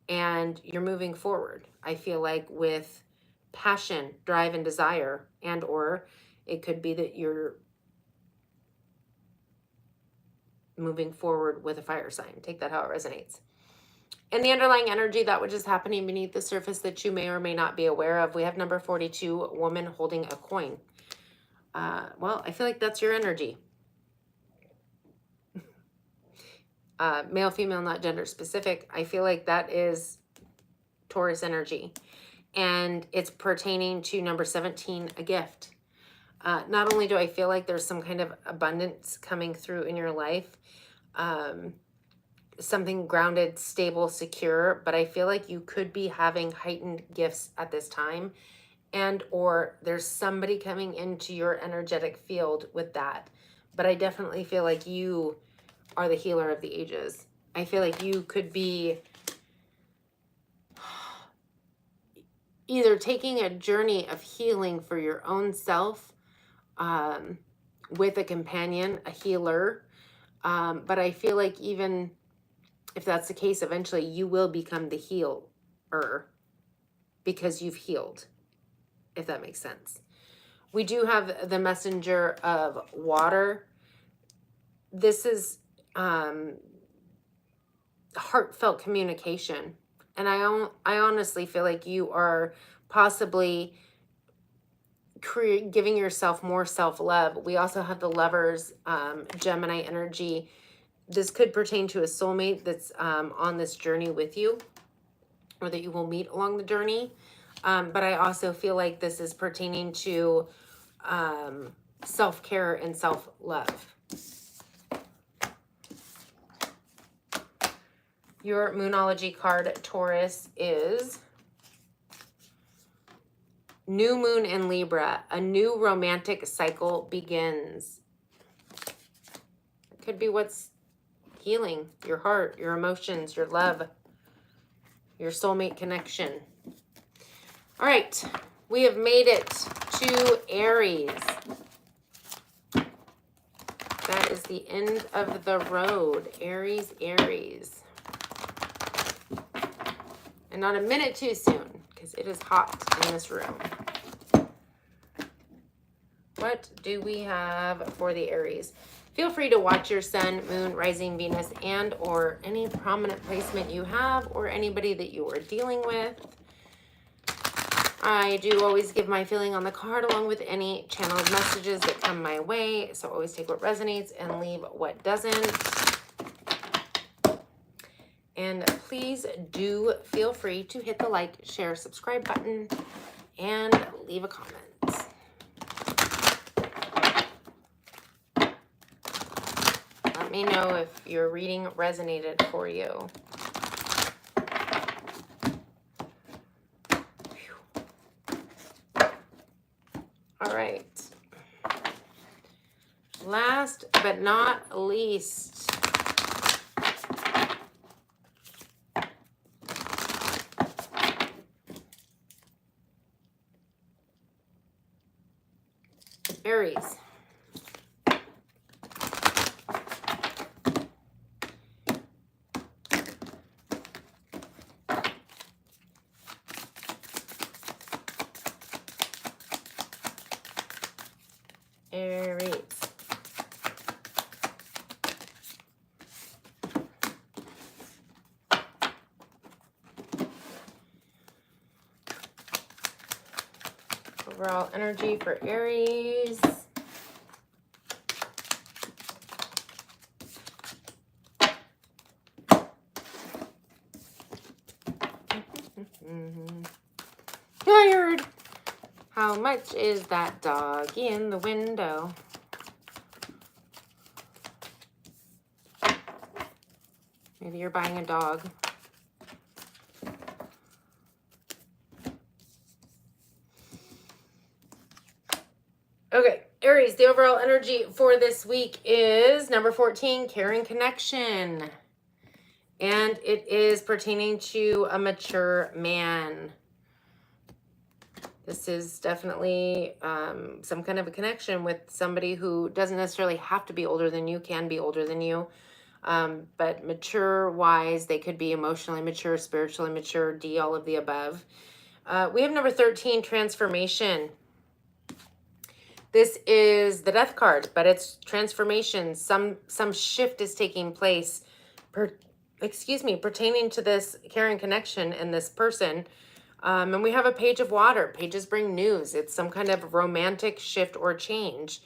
And you're moving forward, I feel like, with passion, drive, and desire. And or it could be that you're moving forward with a fire sign. Take that how it resonates. And the underlying energy, that which is happening beneath the surface that you may or may not be aware of. We have number 42, woman holding a coin. Well, I feel like that's your energy. Male, female, not gender specific. I feel like that is Taurus energy. And it's pertaining to number 17, a gift. Not only do I feel like there's some kind of abundance coming through in your life, something grounded, stable, secure, but I feel like you could be having heightened gifts at this time, and or there's somebody coming into your energetic field with that. But I definitely feel like you are the healer of the ages. I feel like you could be either taking a journey of healing for your own self, with a companion, a healer, but I feel like even if that's the case, eventually you will become the healer because you've healed, if that makes sense. We do have the messenger of water. This is heartfelt communication. And I honestly feel like you are possibly giving yourself more self-love. We also have the lovers, Gemini energy. This could pertain to a soulmate that's on this journey with you, or that you will meet along the journey. But I also feel like this is pertaining to self-care and self-love. Your Moonology card, Taurus, is New Moon in Libra. A new romantic cycle begins. It could be what's healing your heart, your emotions, your love, your soulmate connection. All right, we have made it to Aries. That is the end of the road. Aries, Aries. And not a minute too soon, because it is hot in this room. What do we have for the Aries? Feel free to watch your sun, moon, rising Venus, and or any prominent placement you have, or anybody that you are dealing with. I do always give my feeling on the card along with any channeled messages that come my way. So always take what resonates and leave what doesn't. And please do feel free to hit the like, share, subscribe button and leave a comment. Let me know if your reading resonated for you. All right. Last but not least, Aries. Aries. Overall energy for Aries. Tired. How much is that dog in the window? Maybe you're buying a dog. Okay, Aries, the overall energy for this week is number 14, caring connection. And it is pertaining to a mature man. This is definitely some kind of a connection with somebody who doesn't necessarily have to be older than you, can be older than you. But mature-wise, they could be emotionally mature, spiritually mature, D, all of the above. We have number 13, transformation. This is the death card, but it's transformation. Some shift is taking place, pertaining to this caring connection and this person. And we have a page of water. Pages bring news. It's some kind of romantic shift or change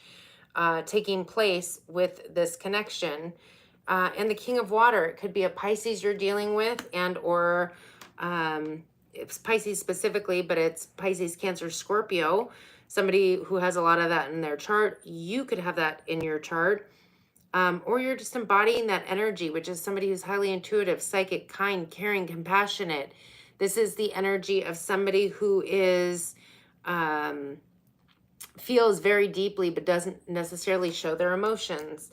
taking place with this connection. And the King of Water, it could be a Pisces you're dealing with, and or it's Pisces specifically, but it's Pisces, Cancer, Scorpio. Somebody who has a lot of that in their chart. You could have that in your chart. Or you're just embodying that energy, which is somebody who's highly intuitive, psychic, kind, caring, compassionate. This is the energy of somebody who is feels very deeply but doesn't necessarily show their emotions.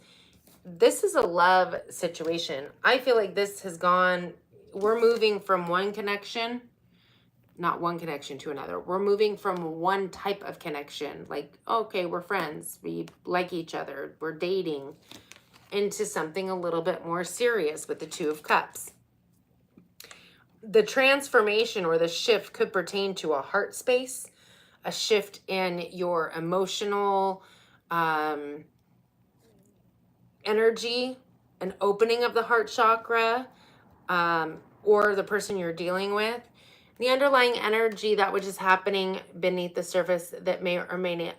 This is a love situation. I feel like this has gone, we're moving from one connection, not one connection to another. We're moving from one type of connection, like, okay, we're friends, we like each other, we're dating, into something a little bit more serious with the Two of Cups. The transformation or the shift could pertain to a heart space, a shift in your emotional energy, an opening of the heart chakra, or the person you're dealing with. The underlying energy, that which is happening beneath the surface that may or may not,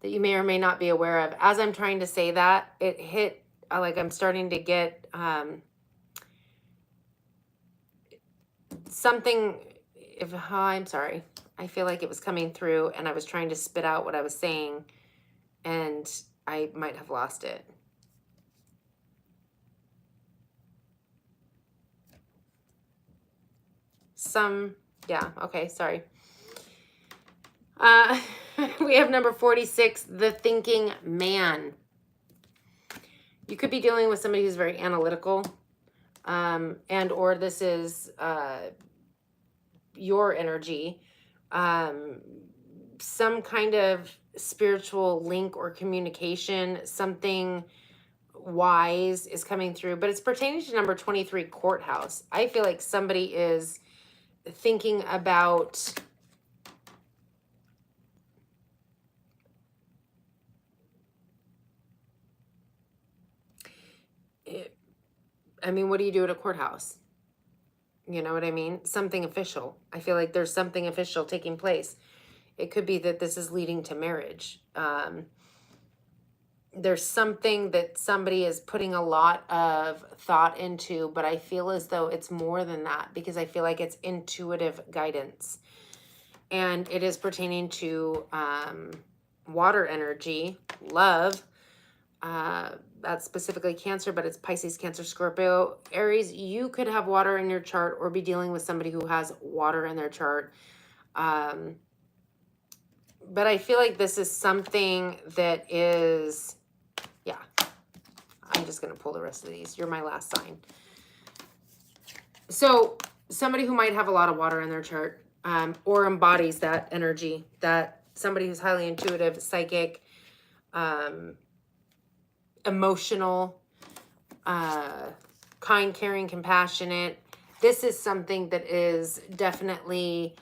that you may or may not be aware of. As I'm trying to say that, it hit, like I'm starting to get something, I'm sorry. I feel like it was coming through and I was trying to spit out what I was saying and I might have lost it. Yeah, okay, sorry. We have number 46, the thinking man. You could be dealing with somebody who's very analytical, and or this is your energy. Some kind of spiritual link or communication, something wise is coming through, but it's pertaining to number 23, courthouse. I feel like somebody is thinking about I mean, what do you do at a courthouse? You know what I mean? Something official. I feel like there's something official taking place. It could be that this is leading to marriage. there's something that somebody is putting a lot of thought into, but I feel as though it's more than that because I feel like it's intuitive guidance. And it is pertaining to water energy, love. That's specifically Cancer, but it's Pisces, Cancer, Scorpio. Aries, you could have water in your chart or be dealing with somebody who has water in their chart. But I feel like this is something that is, yeah, I'm just going to pull the rest of these. You're my last sign. So somebody who might have a lot of water in their chart, or embodies that energy, that somebody who's highly intuitive, psychic, emotional, kind, caring, compassionate. This is something that is definitely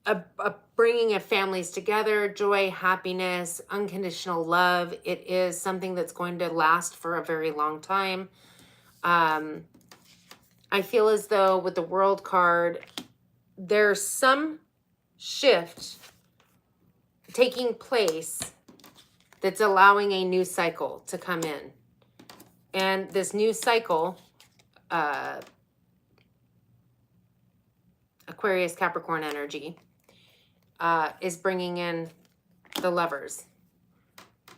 a bringing of families together, joy, happiness, unconditional love. It is something that's going to last for a very long time. I feel as though with the World card, there's some shift taking place that's allowing a new cycle to come in. And this new cycle, Aquarius, Capricorn energy, is bringing in the Lovers,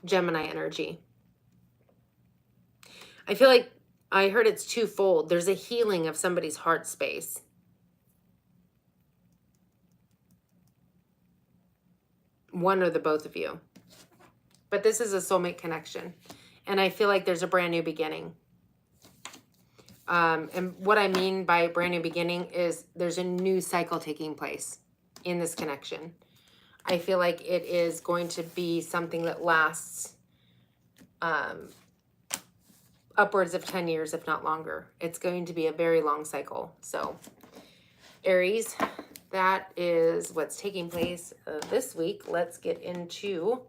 Gemini energy. I feel like I heard it's twofold. There's a healing of somebody's heart space. One or the both of you. But this is a soulmate connection. And I feel like there's a brand new beginning. And what I mean by brand new beginning is there's a new cycle taking place in this connection. I feel like it is going to be something that lasts upwards of 10 years, if not longer. It's going to be a very long cycle. So, Aries, that is what's taking place this week. Let's get into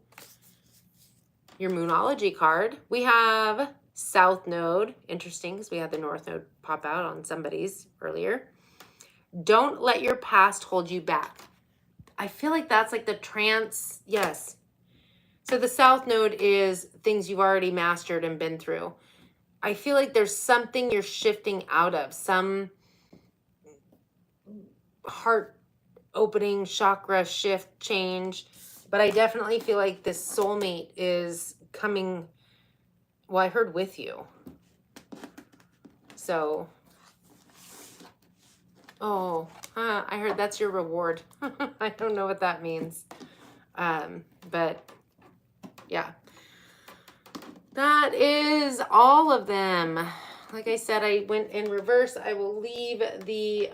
your Moonology card. We have South Node. Interesting, because we had the North Node pop out on somebody's earlier. Don't let your past hold you back. I feel like that's like the trance. Yes. So the South Node is things you've already mastered and been through. I feel like there's something you're shifting out of, some heart opening, chakra shift, change. But I definitely feel like this soulmate is coming. Well, I heard with you. So, I heard that's your reward. I don't know what that means. But yeah. That is all of them. Like I said, I went in reverse. I will leave the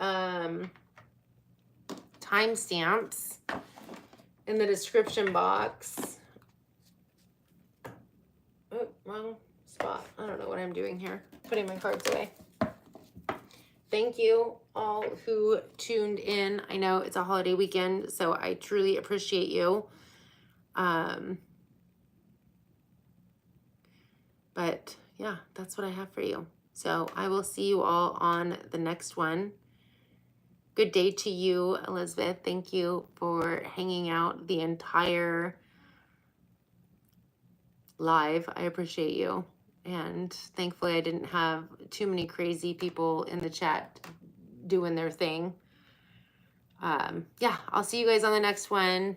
timestamps in the description box. Oh, wrong spot. I don't know what I'm doing here. Putting my cards away. Thank you all who tuned in. I know it's a holiday weekend, so I truly appreciate you. But yeah, that's what I have for you. So I will see you all on the next one. Good day to you, Elizabeth. Thank you for hanging out the entire live. I appreciate you. And thankfully I didn't have too many crazy people in the chat doing their thing. Yeah, I'll see you guys on the next one.